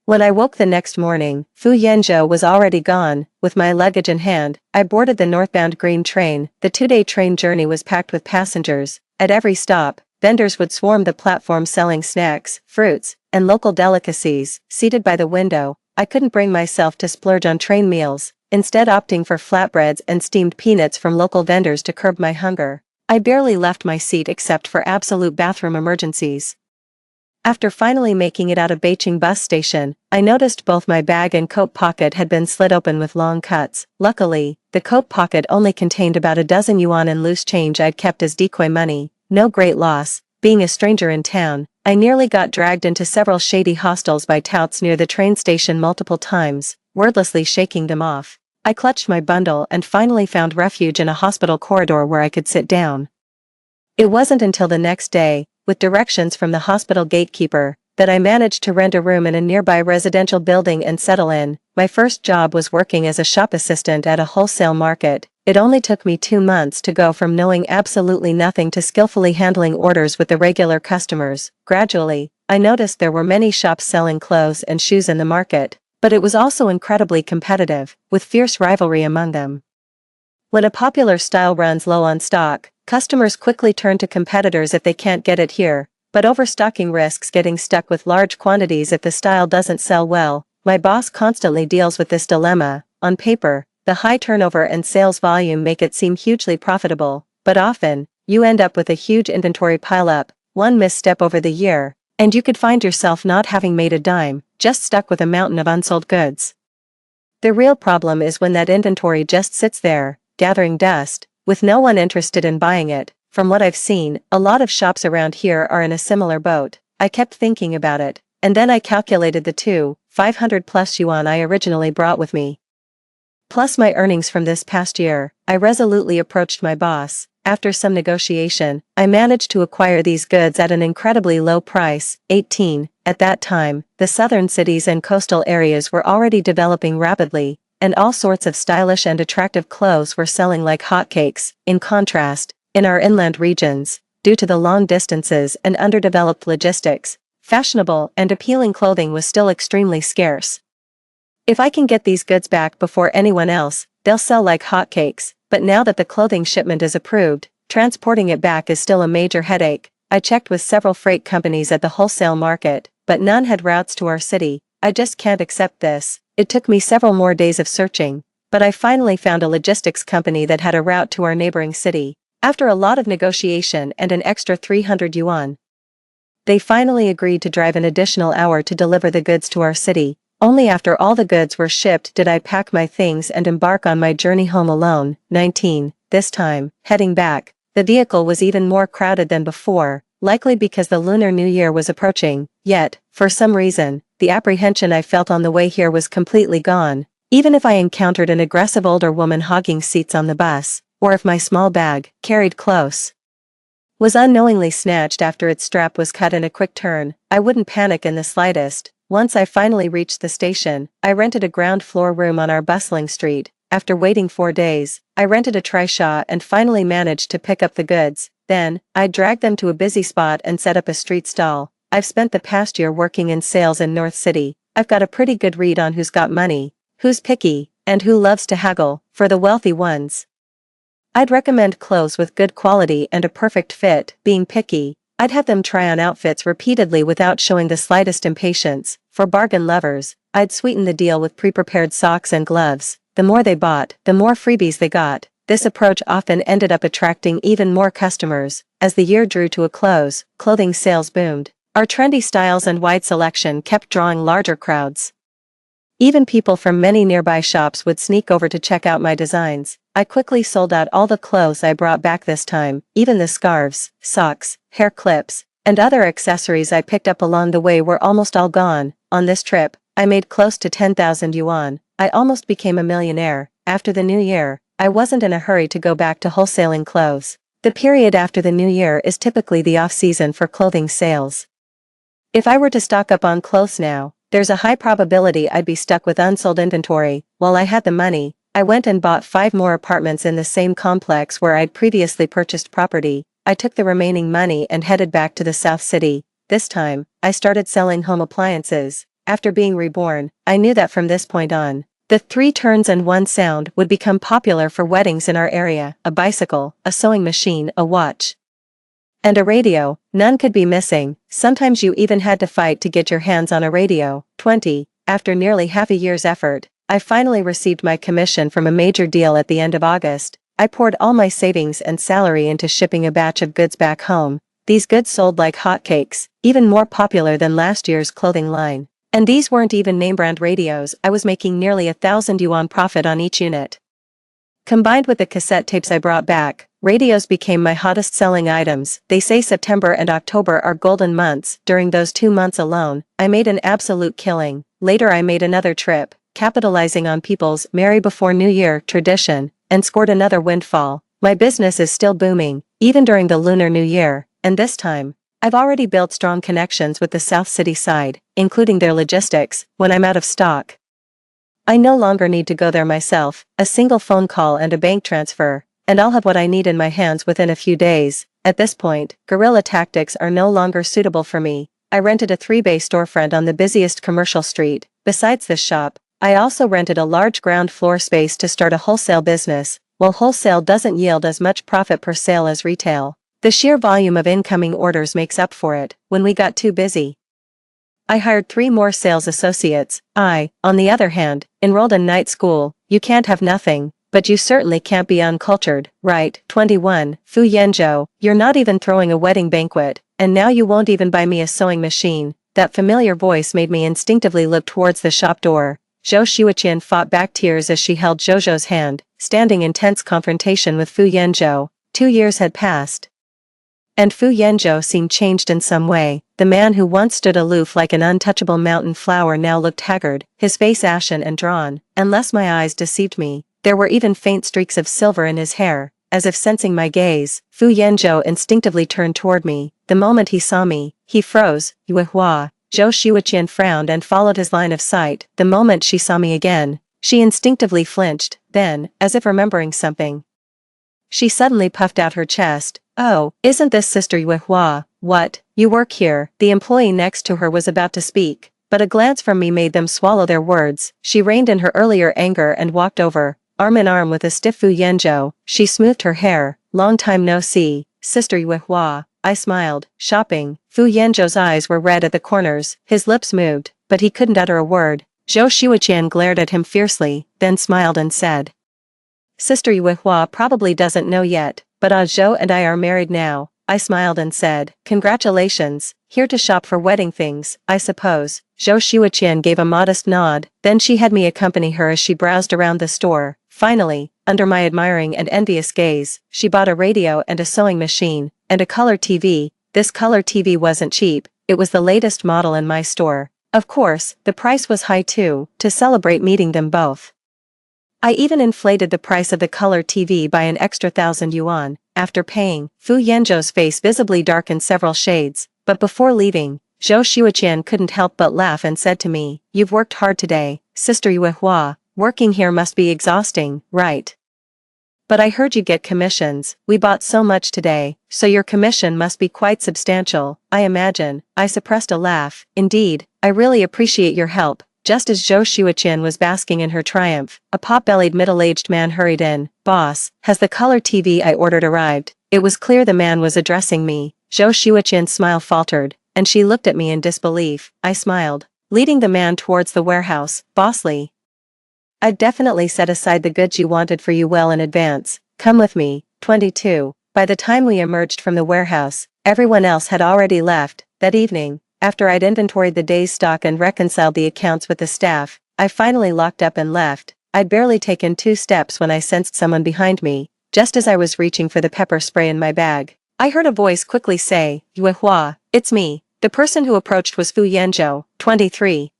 When I woke the next morning, Fu Yanzhou was already gone. With my luggage in hand, I boarded the northbound green train. The 2-day train journey was packed with passengers. At every stop, vendors would swarm the platform selling snacks, fruits, and local delicacies. Seated by the window, I couldn't bring myself to splurge on train meals, instead opting for flatbreads and steamed peanuts from local vendors to curb my hunger. I barely left my seat except for absolute bathroom emergencies. After finally making it out of Beijing bus station, I noticed both my bag and coat pocket had been slit open with long cuts. Luckily, the coat pocket only contained about a dozen yuan in loose change I'd kept as decoy money. No great loss. Being a stranger in town, I nearly got dragged into several shady hostels by touts near the train station multiple times, wordlessly shaking them off. I clutched my bundle and finally found refuge in a hospital corridor where I could sit down. It wasn't until the next day, with directions from the hospital gatekeeper, that I managed to rent a room in a nearby residential building and settle in. My first job was working as a shop assistant at a wholesale market. It only took me 2 months to go from knowing absolutely nothing to skillfully handling orders with the regular customers. Gradually, I noticed there were many shops selling clothes and shoes in the market, but it was also incredibly competitive, with fierce rivalry among them. When a popular style runs low on stock, customers quickly turn to competitors if they can't get it here, but overstocking risks getting stuck with large quantities if the style doesn't sell well. My boss constantly deals with this dilemma. On paper, the high turnover and sales volume make it seem hugely profitable, but often, you end up with a huge inventory pileup. One misstep over the year, and you could find yourself not having made a dime, just stuck with a mountain of unsold goods. The real problem is when that inventory just sits there, gathering dust, with no one interested in buying it. From what I've seen, a lot of shops around here are in a similar boat. I kept thinking about it, and then I calculated the 500 plus yuan I originally brought with me, plus my earnings from this past year. I resolutely approached my boss. After some negotiation, I managed to acquire these goods at an incredibly low price. 18. At that time, the southern cities and coastal areas were already developing rapidly, and all sorts of stylish and attractive clothes were selling like hotcakes. In contrast, in our inland regions, due to the long distances and underdeveloped logistics, fashionable and appealing clothing was still extremely scarce. If I can get these goods back before anyone else, they'll sell like hotcakes, but now that the clothing shipment is approved, transporting it back is still a major headache. I checked with several freight companies at the wholesale market, but none had routes to our city. I just can't accept this. It took me several more days of searching, but I finally found a logistics company that had a route to our neighboring city. After a lot of negotiation and an extra 300 yuan, They finally agreed to drive an additional hour to deliver the goods to our city. Only after all the goods were shipped did I pack my things and embark on my journey home alone. 19. This time, heading back, the vehicle was even more crowded than before, likely because the Lunar New Year was approaching, yet, for some reason, the apprehension I felt on the way here was completely gone. Even if I encountered an aggressive older woman hogging seats on the bus, or if my small bag, carried close, was unknowingly snatched after its strap was cut in a quick turn, I wouldn't panic in the slightest. Once I finally reached the station, I rented a ground floor room on our bustling street. After waiting 4 days, I rented a trishaw and finally managed to pick up the goods. Then, I dragged them to a busy spot and set up a street stall. I've spent the past year working in sales in North City. I've got a pretty good read on who's got money, who's picky, and who loves to haggle. For the wealthy ones, I'd recommend clothes with good quality and a perfect fit. Being picky, I'd have them try on outfits repeatedly without showing the slightest impatience. For bargain lovers, I'd sweeten the deal with pre-prepared socks and gloves. The more they bought, the more freebies they got. This approach often ended up attracting even more customers. As the year drew to a close, clothing sales boomed. Our trendy styles and wide selection kept drawing larger crowds. Even people from many nearby shops would sneak over to check out my designs. I quickly sold out all the clothes I brought back this time, even the scarves, socks, hair clips, and other accessories I picked up along the way were almost all gone. On this trip, I made close to 10,000 yuan. I almost became a millionaire. After the new year, I wasn't in a hurry to go back to wholesaling clothes. The period after the new year is typically the off-season for clothing sales. If I were to stock up on clothes now, there's a high probability I'd be stuck with unsold inventory. While I had the money, I went and bought 5 more apartments in the same complex where I'd previously purchased property. I took the remaining money and headed back to the South City. This time, I started selling home appliances. After being reborn, I knew that from this point on, the 3 turns and 1 sound would become popular for weddings in our area. A bicycle, a sewing machine, a watch, and a radio. None could be missing. Sometimes you even had to fight to get your hands on a radio. 20. After nearly half a year's effort, I finally received my commission from a major deal at the end of August. I poured all my savings and salary into shipping a batch of goods back home. These goods sold like hotcakes, even more popular than last year's clothing line. And these weren't even name-brand radios. I was making nearly 1,000 yuan profit on each unit. Combined with the cassette tapes I brought back, radios became my hottest-selling items. They say September and October are golden months. During those 2 months alone, I made an absolute killing. Later I made another trip, capitalizing on people's Merry Before New Year tradition, and scored another windfall. My business is still booming, even during the Lunar New Year, and this time, I've already built strong connections with the South City side, including their logistics. When I'm out of stock, I no longer need to go there myself. A single phone call and a bank transfer, and I'll have what I need in my hands within a few days. At this point, guerrilla tactics are no longer suitable for me. I rented a 3-bay storefront on the busiest commercial street. Besides this shop, I also rented a large ground floor space to start a wholesale business. While wholesale doesn't yield as much profit per sale as retail, the sheer volume of incoming orders makes up for it. When we got too busy, I hired 3 more sales associates. I, on the other hand, enrolled in night school. You can't have nothing, but you certainly can't be uncultured, right? 21. Fu Yanzhou, you're not even throwing a wedding banquet, and now you won't even buy me a sewing machine. That familiar voice made me instinctively look towards the shop door. Zhou Xiuqian fought back tears as she held Zhou's hand, standing in tense confrontation with Fu Yanzhou. 2 years had passed, and Fu Yanzhou seemed changed in some way. The man who once stood aloof like an untouchable mountain flower now looked haggard, his face ashen and drawn. Unless my eyes deceived me, there were even faint streaks of silver in his hair. As if sensing my gaze, Fu Yanzhou instinctively turned toward me. The moment he saw me, he froze. Yuehua. Zhou Xiuqian frowned and followed his line of sight. The moment she saw me again, she instinctively flinched. Then, as if remembering something, she suddenly puffed out her chest. Oh, isn't this Sister Yuehua? What? You work here? The employee next to her was about to speak, but a glance from me made them swallow their words. She reined in her earlier anger and walked over, arm in arm with a stiff Fu Yanzhou. She smoothed her hair. Long time no see, Sister Yuehua. I smiled. Shopping. Fu Yanzhou's eyes were red at the corners. His lips moved, but he couldn't utter a word. Zhou Xiuqian glared at him fiercely, then smiled and said, Sister Yuehua probably doesn't know yet, but Zhou and I are married now. I smiled and said, "Congratulations, here to shop for wedding things, I suppose." Zhou Xueqian gave a modest nod, then she had me accompany her as she browsed around the store. Finally, under my admiring and envious gaze, she bought a radio and a sewing machine, and a color TV. This color TV wasn't cheap, it was the latest model in my store. Of course, the price was high too, to celebrate meeting them both. I even inflated the price of the color TV by an extra 1,000 yuan. After paying, Fu Yanzhou's face visibly darkened several shades, but before leaving, Zhou Xueqian couldn't help but laugh and said to me, "You've worked hard today, Sister Yuehua. Working here must be exhausting, right? But I heard you get commissions. We bought so much today, so your commission must be quite substantial, I imagine." I suppressed a laugh. "Indeed, I really appreciate your help." Just as Zhou Xueqian was basking in her triumph, a pot-bellied middle-aged man hurried in. "Boss, has the color TV I ordered arrived?" It was clear the man was addressing me. Zhou Xueqian's smile faltered, and she looked at me in disbelief. I smiled, leading the man towards the warehouse. "Bossly, I've definitely set aside the goods you wanted for you well in advance. Come with me." 22. By the time we emerged from the warehouse, everyone else had already left. That evening, after I'd inventoried the day's stock and reconciled the accounts with the staff, I finally locked up and left. I'd barely taken 2 steps when I sensed someone behind me. Just as I was reaching for the pepper spray in my bag, I heard a voice quickly say, "Yuehua, it's me." The person who approached was Fu Yanzhou, 23.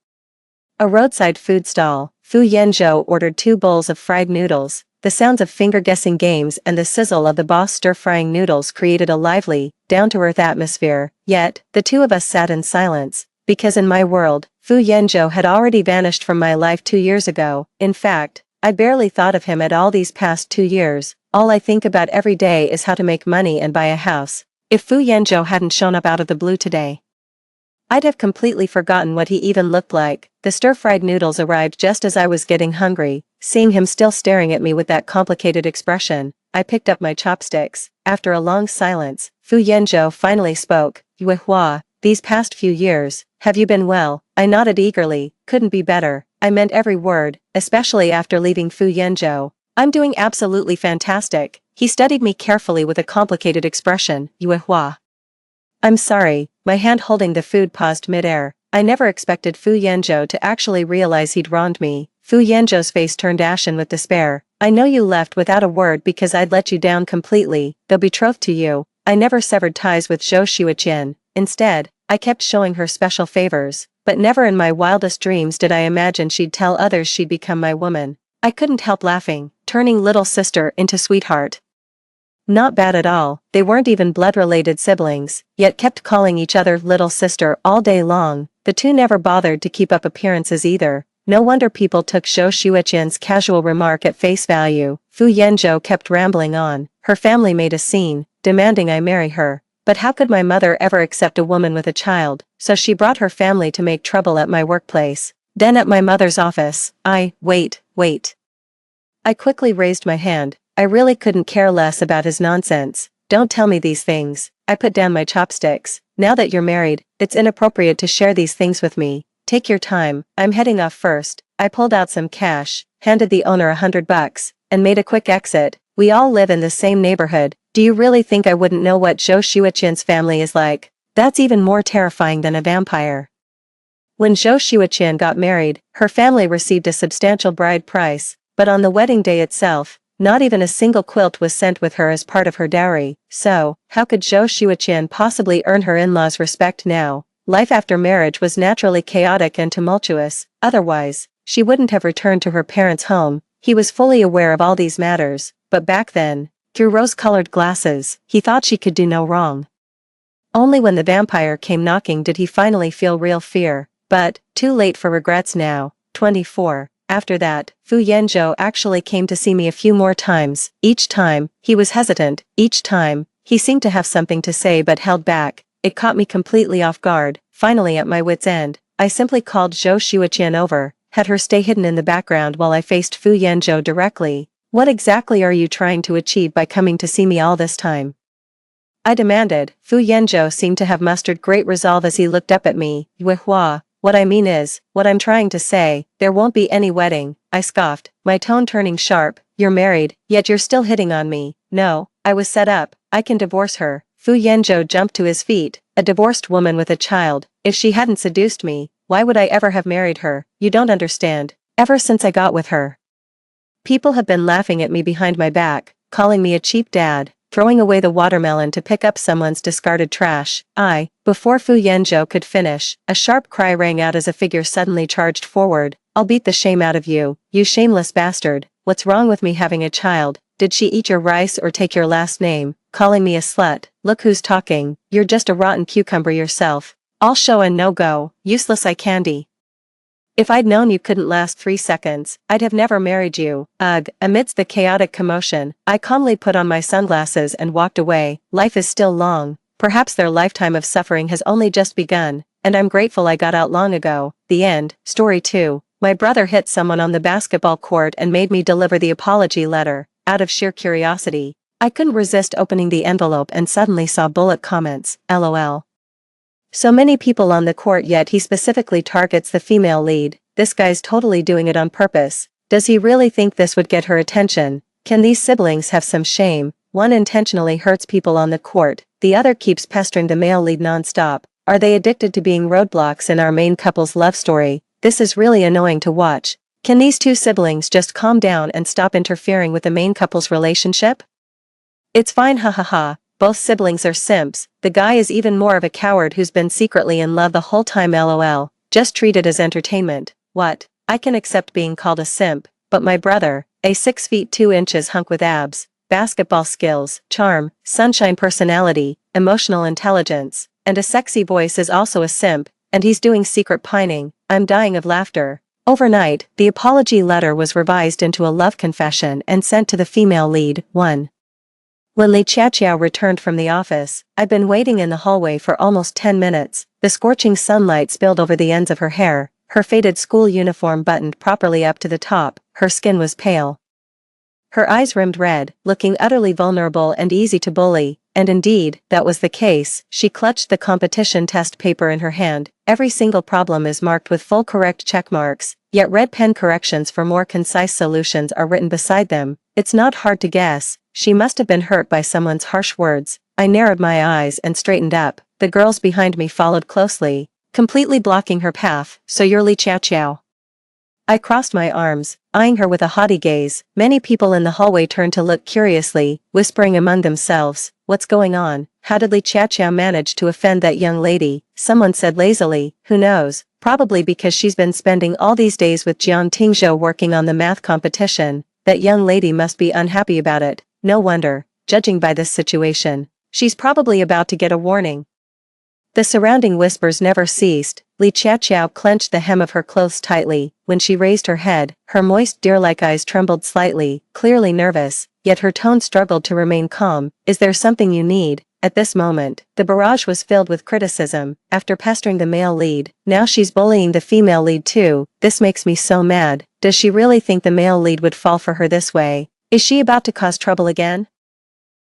A roadside food stall. Fu Yanzhou ordered 2 bowls of fried noodles. The sounds of finger-guessing games and the sizzle of the boss stir-frying noodles created a lively, down-to-earth atmosphere. Yet, the two of us sat in silence, because in my world, Fu Yanzhou had already vanished from my life 2 years ago. In fact, I barely thought of him at all these past 2 years. All I think about every day is how to make money and buy a house. If Fu Yanzhou hadn't shown up out of the blue today, I'd have completely forgotten what he even looked like. The stir-fried noodles arrived just as I was getting hungry. Seeing him still staring at me with that complicated expression, I picked up my chopsticks. After a long silence, Fu Yanzhou finally spoke. "Yuehua, these past few years, have you been well?" I nodded eagerly. "Couldn't be better." I meant every word, especially after leaving Fu Yanzhou. "I'm doing absolutely fantastic." He studied me carefully with a complicated expression. "Yuehua, I'm sorry." My hand holding the food paused mid-air. I never expected Fu Yanzhou to actually realize he'd wronged me. Fu Yanzhou's face turned ashen with despair. "I know you left without a word because I'd let you down completely. Though betrothed to you, I never severed ties with Zhou Xueqian. Instead, I kept showing her special favors, but never in my wildest dreams did I imagine she'd tell others she'd become my woman." I couldn't help laughing, turning little sister into sweetheart. Not bad at all. They weren't even blood-related siblings, yet kept calling each other little sister all day long. The two never bothered to keep up appearances either. No wonder people took Zhou Xueqian's casual remark at face value. Fu Yanzhou kept rambling on. "Her family made a scene, demanding I marry her. But how could my mother ever accept a woman with a child? So she brought her family to make trouble at my workplace. Then at my mother's office. Wait. I quickly raised my hand. I really couldn't care less about his nonsense. "Don't tell me these things." I put down my chopsticks. "Now that you're married, it's inappropriate to share these things with me. Take your time, I'm heading off first." I pulled out some cash, handed the owner $100, and made a quick exit. "We all live in the same neighborhood. Do you really think I wouldn't know what Zhou Xueqian's family is like? That's even more terrifying than a vampire." When Zhou Xueqian got married, her family received a substantial bride price, but on the wedding day itself, not even a single quilt was sent with her as part of her dowry. So, how could Zhou Xueqian possibly earn her in-laws' respect now? Life after marriage was naturally chaotic and tumultuous. Otherwise, she wouldn't have returned to her parents' home. He was fully aware of all these matters, but back then, through rose-colored glasses, he thought she could do no wrong. Only when the vampire came knocking did he finally feel real fear. But, too late for regrets now. 24. After that, Fu Yanzhou actually came to see me a few more times. Each time, he was hesitant. Each time, he seemed to have something to say but held back. It caught me completely off guard. Finally at my wit's end, I simply called Zhou Xueqian over, had her stay hidden in the background while I faced Fu Yanzhou directly. "What exactly are you trying to achieve by coming to see me all this time?" I demanded. Fu Yanzhou seemed to have mustered great resolve as he looked up at me. "Yuehua, what I mean is, what I'm trying to say, there won't be any wedding." I scoffed, my tone turning sharp. "You're married, yet you're still hitting on me." "No, I was set up. I can divorce her." Fu Yanzhou jumped to his feet, a divorced woman with a child. If she hadn't seduced me, why would I ever have married her? You don't understand. Ever since I got with her, people have been laughing at me behind my back, calling me a cheap dad, throwing away the watermelon to pick up someone's discarded trash. Before Fu Yanzhou could finish, a sharp cry rang out as a figure suddenly charged forward. I'll beat the shame out of you, you shameless bastard. What's wrong with me having a child? Did she eat your rice or take your last name? Calling me a slut. Look who's talking. You're just a rotten cucumber yourself. All show and no go, useless eye candy. If I'd known you couldn't last 3 seconds, I'd have never married you. Ugh. Amidst the chaotic commotion, I calmly put on my sunglasses and walked away. Life is still long. Perhaps their lifetime of suffering has only just begun, and I'm grateful I got out long ago. The end. Story 2. My brother hit someone on the basketball court and made me deliver the apology letter. Out of sheer curiosity, I couldn't resist opening the envelope and suddenly saw bullet comments. LOL. So many people on the court, yet he specifically targets the female lead. This guy's totally doing it on purpose. Does he really think this would get her attention? Can these siblings have some shame? One intentionally hurts people on the court, the other keeps pestering the male lead non-stop. Are they addicted to being roadblocks in our main couple's love story? This is really annoying to watch. Can these two siblings just calm down and stop interfering with the main couple's relationship? It's fine, hahaha. Both siblings are simps. The guy is even more of a coward who's been secretly in love the whole time, lol. Just treat it as entertainment. What? I can accept being called a simp, but my brother, a 6 feet 2 inches hunk with abs, basketball skills, charm, sunshine personality, emotional intelligence, and a sexy voice is also a simp, and he's doing secret pining. I'm dying of laughter. Overnight, the apology letter was revised into a love confession and sent to the female lead. 1. When Li Qiaqiao returned from the office, I'd been waiting in the hallway for almost 10 minutes. The scorching sunlight spilled over the ends of her hair, her faded school uniform buttoned properly up to the top, her skin was pale. Her eyes rimmed red, looking utterly vulnerable and easy to bully, and indeed, that was the case. She clutched the competition test paper in her hand. Every single problem is marked with full correct check marks, yet red pen corrections for more concise solutions are written beside them. It's not hard to guess. She must have been hurt by someone's harsh words. I narrowed my eyes and straightened up. The girls behind me followed closely, completely blocking her path. So you're Li Qiaqiao. I crossed my arms, eyeing her with a haughty gaze. Many people in the hallway turned to look curiously, whispering among themselves, what's going on? How did Li Qiaqiao manage to offend that young lady? Someone said lazily, who knows, probably because she's been spending all these days with Jian Tingzhou working on the math competition. That young lady must be unhappy about it. No wonder, judging by this situation. She's probably about to get a warning. The surrounding whispers never ceased. Li Qiaqiao clenched the hem of her clothes tightly. When she raised her head, her moist deer-like eyes trembled slightly, clearly nervous, yet her tone struggled to remain calm. Is there something you need? At this moment, the barrage was filled with criticism. After pestering the male lead, now she's bullying the female lead too. This makes me so mad. Does she really think the male lead would fall for her this way? Is she about to cause trouble again?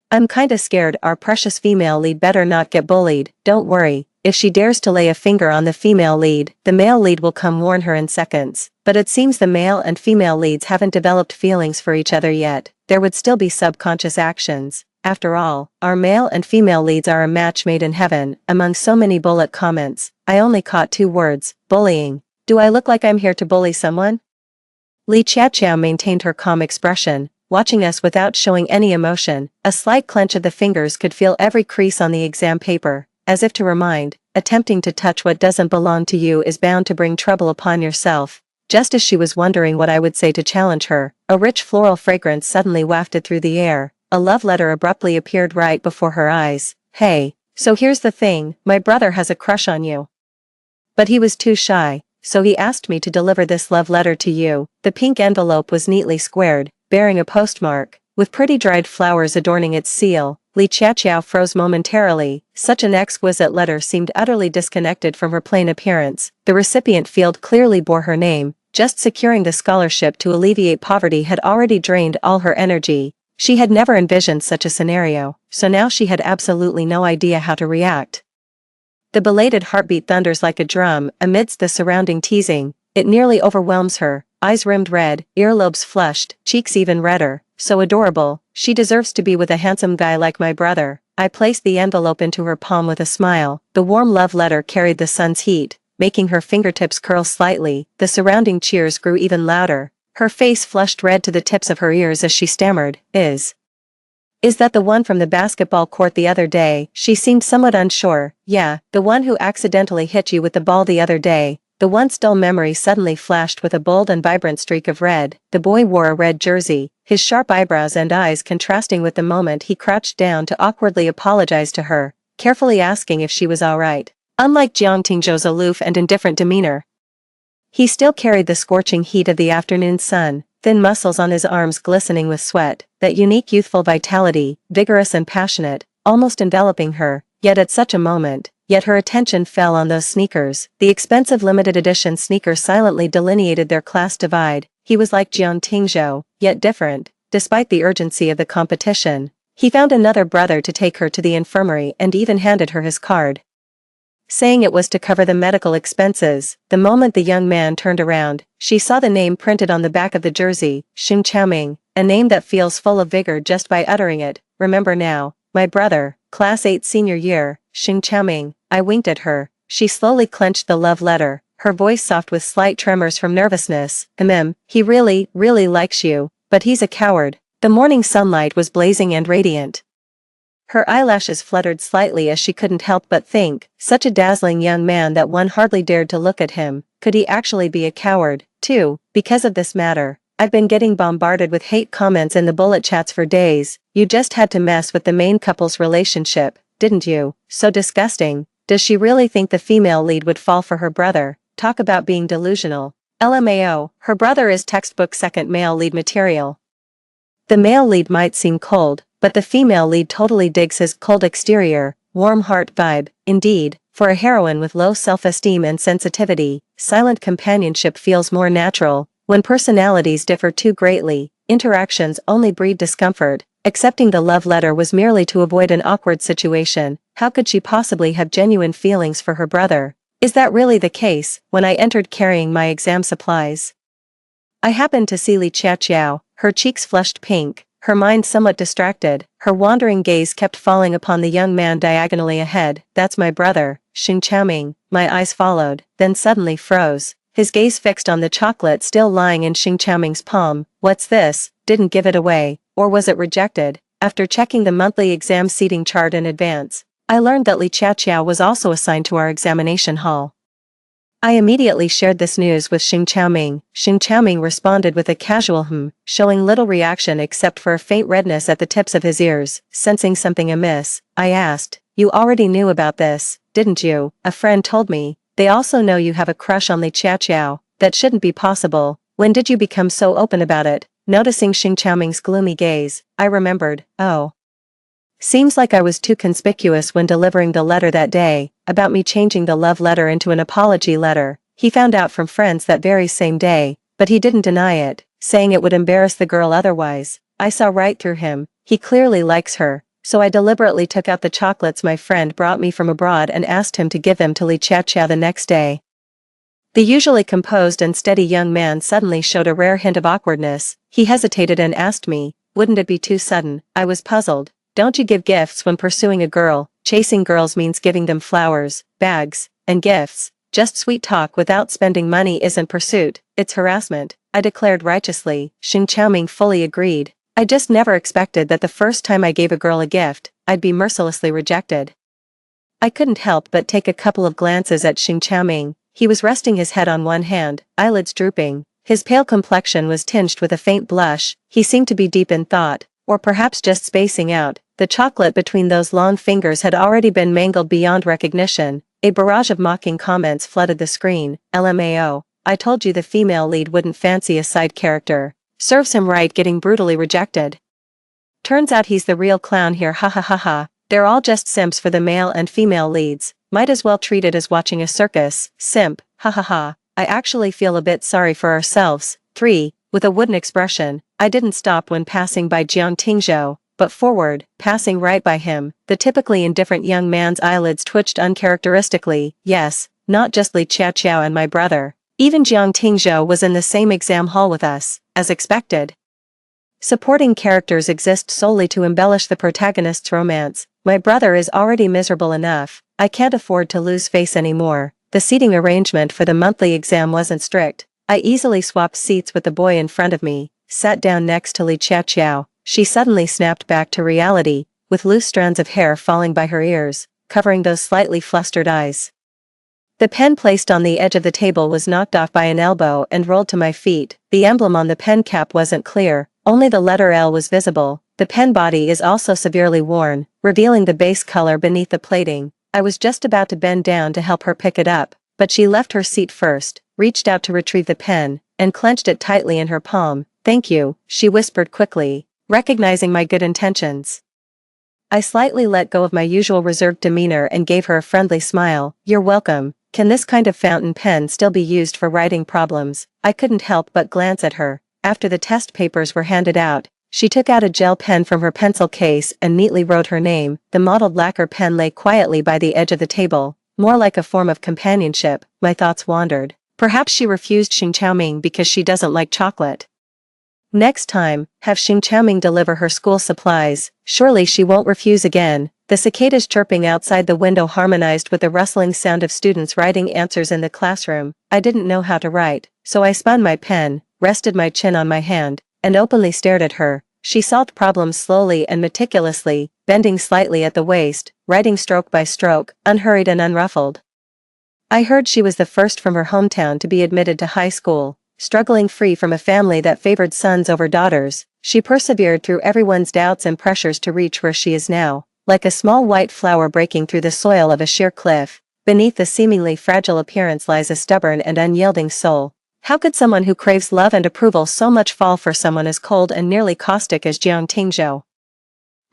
I'm kinda scared our precious female lead better not get bullied. Don't worry, if she dares to lay a finger on the female lead, the male lead will come warn her in seconds. But it seems the male and female leads haven't developed feelings for each other yet. There would still be subconscious actions. After all, our male and female leads are a match made in heaven. Among so many bullet comments, I only caught 2 words, bullying. Do I look like I'm here to bully someone? Li Qiaqiao maintained her calm expression, watching us without showing any emotion. A slight clench of the fingers could feel every crease on the exam paper, as if to remind, attempting to touch what doesn't belong to you is bound to bring trouble upon yourself. Just as she was wondering what I would say to challenge her, a rich floral fragrance suddenly wafted through the air. A love letter abruptly appeared right before her eyes. Hey, so here's the thing, my brother has a crush on you. But he was too shy, so he asked me to deliver this love letter to you. The pink envelope was neatly squared, bearing a postmark, with pretty dried flowers adorning its seal. Li Qiaqiao froze momentarily. Such an exquisite letter seemed utterly disconnected from her plain appearance. The recipient field clearly bore her name. Just securing the scholarship to alleviate poverty had already drained all her energy. She had never envisioned such a scenario, so now she had absolutely no idea how to react. The belated heartbeat thunders like a drum amidst the surrounding teasing. It nearly overwhelms her. Eyes rimmed red, earlobes flushed, cheeks even redder. So adorable. She deserves to be with a handsome guy like my brother. I placed the envelope into her palm with a smile. The warm love letter carried the sun's heat, making her fingertips curl slightly. The surrounding cheers grew even louder. Her face flushed red to the tips of her ears as she stammered, Is that the one from the basketball court the other day?" She seemed somewhat unsure. "Yeah, the one who accidentally hit you with the ball the other day." The once dull memory suddenly flashed with a bold and vibrant streak of red. The boy wore a red jersey, his sharp eyebrows and eyes contrasting with the moment he crouched down to awkwardly apologize to her, carefully asking if she was all right. Unlike Jiang Tingzhou's aloof and indifferent demeanor, he still carried the scorching heat of the afternoon sun, thin muscles on his arms glistening with sweat, that unique youthful vitality, vigorous and passionate, almost enveloping her, yet at such a moment. Yet her attention fell on those sneakers. The expensive limited edition sneaker silently delineated their class divide. He was like Jiang Tingzhou, yet different. Despite the urgency of the competition, he found another brother to take her to the infirmary and even handed her his card, saying it was to cover the medical expenses. The moment the young man turned around, she saw the name printed on the back of the jersey, Xing Chaoming, a name that feels full of vigor just by uttering it. "Remember now, my brother, Class 8 senior year, Xing Chaoming." I winked at her. She slowly clenched the love letter, her voice soft with slight tremors from nervousness. He really likes you, but he's a coward." The morning sunlight was blazing and radiant. Her eyelashes fluttered slightly as she couldn't help but think, such a dazzling young man that one hardly dared to look at him. Could he actually be a coward, too? Because of this matter, I've been getting bombarded with hate comments in the bullet chats for days. "You just had to mess with the main couple's relationship, didn't you? So disgusting. Does she really think the female lead would fall for her brother? Talk about being delusional. LMAO, her brother is textbook second male lead material. The male lead might seem cold, but the female lead totally digs his cold exterior, warm heart vibe. Indeed, for a heroine with low self-esteem and sensitivity, silent companionship feels more natural. When personalities differ too greatly, interactions only breed discomfort. Accepting the love letter was merely to avoid an awkward situation. How could she possibly have genuine feelings for her brother? Is that really the case? When I entered carrying my exam supplies, I happened to see Li Qiaqiao. Her cheeks flushed pink, her mind somewhat distracted. Her wandering gaze kept falling upon the young man diagonally ahead. "That's my brother, Xing Chaoming." My eyes followed, then suddenly froze. His gaze fixed on the chocolate still lying in Xing Chaoming's palm. "What's this? Didn't give it away, or was it rejected?" After checking the monthly exam seating chart in advance, I learned that Li Qiaqiao was also assigned to our examination hall. I immediately shared this news with Xing Chaoming. Xing Chaoming responded with a casual showing little reaction except for a faint redness at the tips of his ears. Sensing something amiss, I asked, "You already knew about this, didn't you?" "A friend told me. They also know you have a crush on Li Qiaqiao." "That shouldn't be possible. When did you become so open about it?" Noticing Xing Chaoming's gloomy gaze, I remembered, "Oh. Seems like I was too conspicuous when delivering the letter that day." About me changing the love letter into an apology letter. He found out from friends that very same day, but he didn't deny it, saying it would embarrass the girl otherwise. I saw right through him. He clearly likes her, so I deliberately took out the chocolates my friend brought me from abroad and asked him to give them to Li Qiaqiao the next day. The usually composed and steady young man suddenly showed a rare hint of awkwardness. He hesitated and asked me, "Wouldn't it be too sudden?" I was puzzled. "Don't you give gifts when pursuing a girl? Chasing girls means giving them flowers, bags, and gifts. Just sweet talk without spending money isn't pursuit, it's harassment," I declared righteously. Xing Chaoming fully agreed. I just never expected that the first time I gave a girl a gift, I'd be mercilessly rejected. I couldn't help but take a couple of glances at Xing Chaoming. He was resting his head on one hand, eyelids drooping. His pale complexion was tinged with a faint blush. He seemed to be deep in thought, or perhaps just spacing out. The chocolate between those long fingers had already been mangled beyond recognition. A barrage of mocking comments flooded the screen. LMAO, I told you the female lead wouldn't fancy a side character. Serves him right getting brutally rejected. Turns out he's the real clown here, ha ha ha ha. They're all just simps for the male and female leads. Might as well treat it as watching a circus. Simp, ha ha ha. I actually feel a bit sorry for ourselves. 3. With a wooden expression, I didn't stop when passing by Jiang Tingzhou, but forward, passing right by him. The typically indifferent young man's eyelids twitched uncharacteristically. Yes, not just Li Qiaqiao and my brother. Even Jiang Tingzhou was in the same exam hall with us, as expected. Supporting characters exist solely to embellish the protagonist's romance. My brother is already miserable enough, I can't afford to lose face anymore. The seating arrangement for the monthly exam wasn't strict. I easily swapped seats with the boy in front of me, sat down next to Li Chiao. She suddenly snapped back to reality, with loose strands of hair falling by her ears, covering those slightly flustered eyes. The pen placed on the edge of the table was knocked off by an elbow and rolled to my feet. The emblem on the pen cap wasn't clear, only the letter L was visible. The pen body is also severely worn, revealing the base color beneath the plating. I was just about to bend down to help her pick it up, but she left her seat first, reached out to retrieve the pen, and clenched it tightly in her palm. "Thank you," she whispered quickly, recognizing my good intentions. I slightly let go of my usual reserved demeanor and gave her a friendly smile. "You're welcome. Can this kind of fountain pen still be used for writing problems?" I couldn't help but glance at her. After the test papers were handed out, she took out a gel pen from her pencil case and neatly wrote her name. The mottled lacquer pen lay quietly by the edge of the table, more like a form of companionship. My thoughts wandered. Perhaps she refused Xing Chaoming because she doesn't like chocolate. Next time, have Xing Chaoming deliver her school supplies. Surely she won't refuse again. The cicadas chirping outside the window harmonized with the rustling sound of students writing answers in the classroom. I didn't know how to write, so I spun my pen, rested my chin on my hand, and openly stared at her. She solved problems slowly and meticulously, bending slightly at the waist, writing stroke by stroke, unhurried and unruffled. I heard she was the first from her hometown to be admitted to high school. Struggling free from a family that favored sons over daughters, she persevered through everyone's doubts and pressures to reach where she is now. Like a small white flower breaking through the soil of a sheer cliff, beneath the seemingly fragile appearance lies a stubborn and unyielding soul. How could someone who craves love and approval so much fall for someone as cold and nearly caustic as Jiang Tingzhou?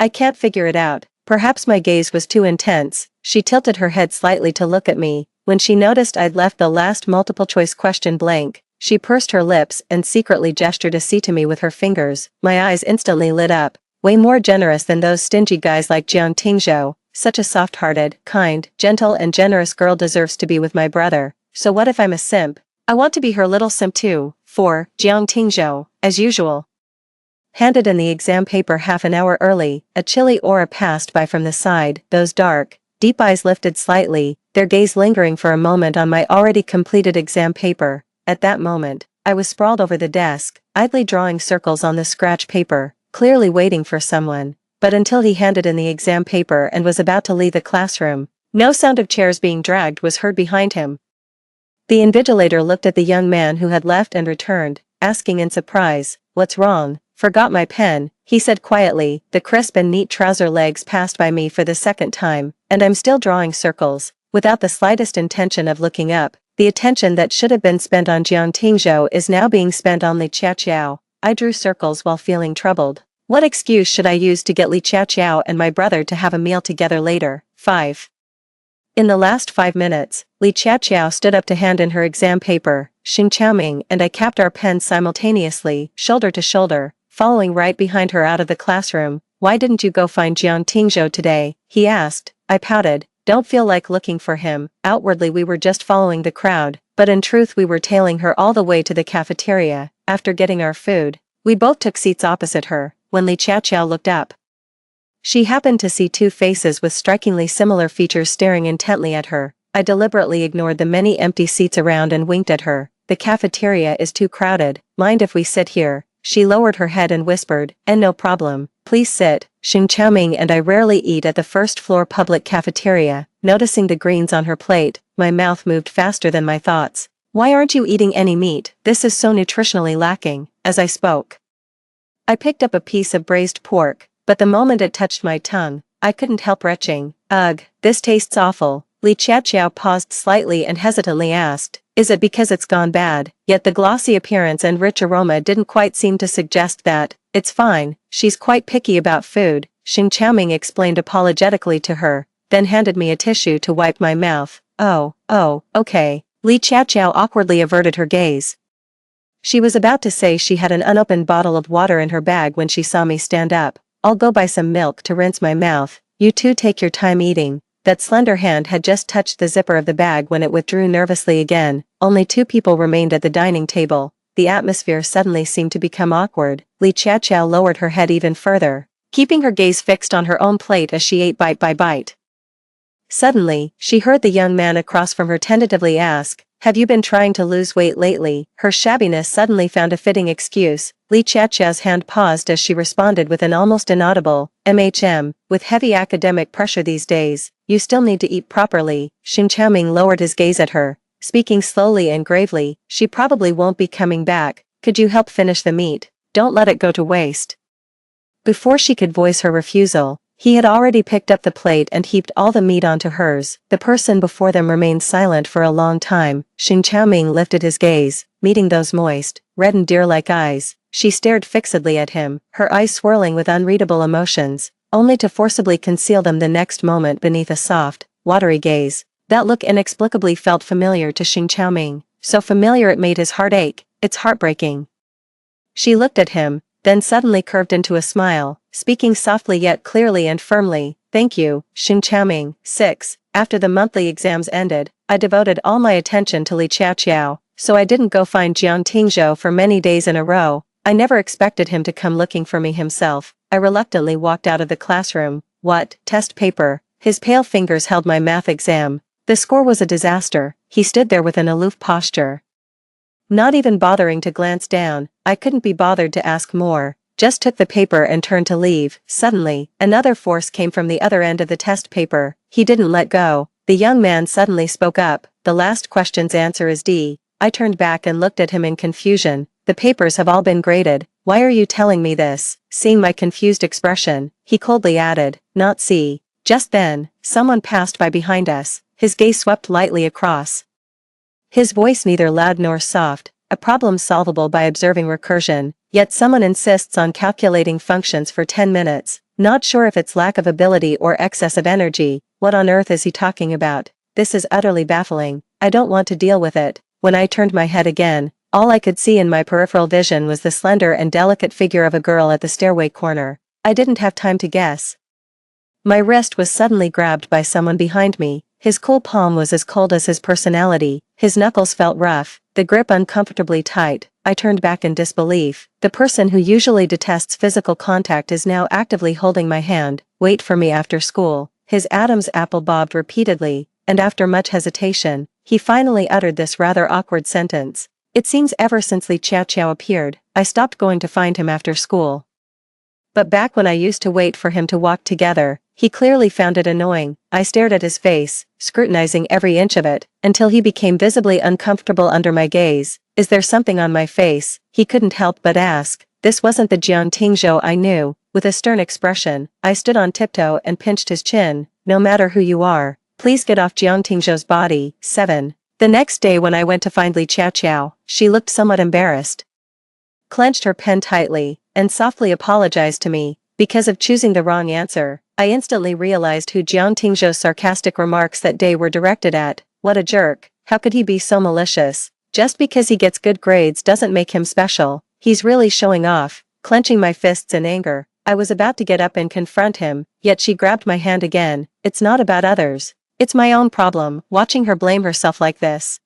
I can't figure it out. Perhaps my gaze was too intense. She tilted her head slightly to look at me. When she noticed I'd left the last multiple-choice question blank, she pursed her lips and secretly gestured a C to me with her fingers. My eyes instantly lit up. Way more generous than those stingy guys like Jiang Tingzhou. Such a soft-hearted, kind, gentle and generous girl deserves to be with my brother. So what if I'm a simp? I want to be her little simp too. 4. Jiang Tingzhou, as usual. Handed in the exam paper half an hour early, a chilly aura passed by from the side. Those dark, deep eyes lifted slightly, their gaze lingering for a moment on my already completed exam paper. At that moment, I was sprawled over the desk, idly drawing circles on the scratch paper, clearly waiting for someone. But until he handed in the exam paper and was about to leave the classroom, no sound of chairs being dragged was heard behind him. The invigilator looked at the young man who had left and returned, asking in surprise, "What's wrong?" "Forgot my pen," he said quietly. The crisp and neat trouser legs passed by me for the second time, and I'm still drawing circles, without the slightest intention of looking up. The attention that should have been spent on Jiang Tingzhou is now being spent on Li Chiao. I drew circles while feeling troubled. What excuse should I use to get Li Chiao and my brother to have a meal together later? 5. In the last 5 minutes, Li Chiao stood up to hand in her exam paper. Xing Chaoming and I capped our pens simultaneously, shoulder to shoulder, following right behind her out of the classroom. "Why didn't you go find Jiang Tingzhou today?" he asked. I pouted. "Don't feel like looking for him." Outwardly we were just following the crowd, but in truth we were tailing her all the way to the cafeteria. After getting our food, we both took seats opposite her. When Li Chiao looked up, she happened to see 2 faces with strikingly similar features staring intently at her. I deliberately ignored the many empty seats around and winked at her. "The cafeteria is too crowded. Mind if we sit here?" She lowered her head and whispered, "And no problem. Please sit." Xing Chaoming and I rarely eat at the first-floor public cafeteria. Noticing the greens on her plate, my mouth moved faster than my thoughts. "Why aren't you eating any meat? This is so nutritionally lacking." As I spoke, I picked up a piece of braised pork, but the moment it touched my tongue, I couldn't help retching. "Ugh, this tastes awful." Li Chiao paused slightly and hesitantly asked, "Is it because it's gone bad?" Yet the glossy appearance and rich aroma didn't quite seem to suggest that. "It's fine, she's quite picky about food," Xing Chaoming explained apologetically to her, then handed me a tissue to wipe my mouth. Oh, okay." Li Chiao awkwardly averted her gaze. She was about to say she had an unopened bottle of water in her bag when she saw me stand up. "I'll go buy some milk to rinse my mouth. You two take your time eating." That slender hand had just touched the zipper of the bag when it withdrew nervously again. Only 2 people remained at the dining table. The atmosphere suddenly seemed to become awkward. Li Chiao lowered her head even further. keeping her gaze fixed on her own plate as she ate bite by bite. Suddenly, she heard the young man across from her tentatively ask, "Have you been trying to lose weight lately?" Her shabbiness suddenly found a fitting excuse. Li Chachiao's hand paused as she responded with an almost inaudible, with heavy academic pressure these days, you still need to eat properly." Xin Chaoming lowered his gaze at her, speaking slowly and gravely, "She probably won't be coming back, could you help finish the meat? Don't let it go to waste." Before she could voice her refusal, he had already picked up the plate and heaped all the meat onto hers. The person before them remained silent for a long time. Xin Chaoming lifted his gaze, meeting those moist, red and deer-like eyes. She stared fixedly at him, her eyes swirling with unreadable emotions, only to forcibly conceal them the next moment beneath a soft, watery gaze. That look inexplicably felt familiar to Xin Chaoming, so familiar it made his heart ache. It's heartbreaking. She looked at him, then suddenly curved into a smile, speaking softly yet clearly and firmly, "Thank you, Xin Chaoming." 6. After the monthly exams ended, I devoted all my attention to Li Chaoqiao, so I didn't go find Jiang Tingzhou for many days in a row. I never expected him to come looking for me himself. I reluctantly walked out of the classroom. What? Test paper. His pale fingers held my math exam. The score was a disaster. He stood there with an aloof posture, not even bothering to glance down. I couldn't be bothered to ask more, just took the paper and turned to leave. Suddenly, another force came from the other end of the test paper. He didn't let go. The young man suddenly spoke up, "The last question's answer is D." I turned back and looked at him in confusion. "The papers have all been graded. Why are you telling me this?" Seeing my confused expression, he coldly added, "Not C." Just then, someone passed by behind us. His gaze swept lightly across. His voice neither loud nor soft, a problem solvable by observing recursion, yet someone insists on calculating functions for 10 minutes, not sure if it's lack of ability or excess of energy. What on earth is he talking about? This is utterly baffling. I don't want to deal with it. When I turned my head again, all I could see in my peripheral vision was the slender and delicate figure of a girl at the stairway corner. I didn't have time to guess. My wrist was suddenly grabbed by someone behind me. His cool palm was as cold as his personality. His knuckles felt rough, the grip uncomfortably tight. I turned back in disbelief. The person who usually detests physical contact is now actively holding my hand. "Wait for me after school." His Adam's apple bobbed repeatedly, and after much hesitation, he finally uttered this rather awkward sentence. "It seems ever since Li Chaoqiao appeared, I stopped going to find him after school. But back when I used to wait for him to walk together, he clearly found it annoying." I stared at his face, scrutinizing every inch of it, until he became visibly uncomfortable under my gaze. "Is there something on my face?" he couldn't help but ask. This wasn't the Jiang Tingzhou I knew. With a stern expression, I stood on tiptoe and pinched his chin. "No matter who you are, please get off Jiang Tingzhou's body." 7. The next day when I went to find Li Chaoqiao, she looked somewhat embarrassed, clenched her pen tightly, and softly apologized to me, because of choosing the wrong answer. I instantly realized who Jiang Tingzhou's sarcastic remarks that day were directed at. What a jerk. How could he be so malicious? Just because he gets good grades doesn't make him special. He's really showing off. Clenching my fists in anger, I was about to get up and confront him, yet she grabbed my hand again. "It's not about others. It's my own problem." Watching her blame herself like this,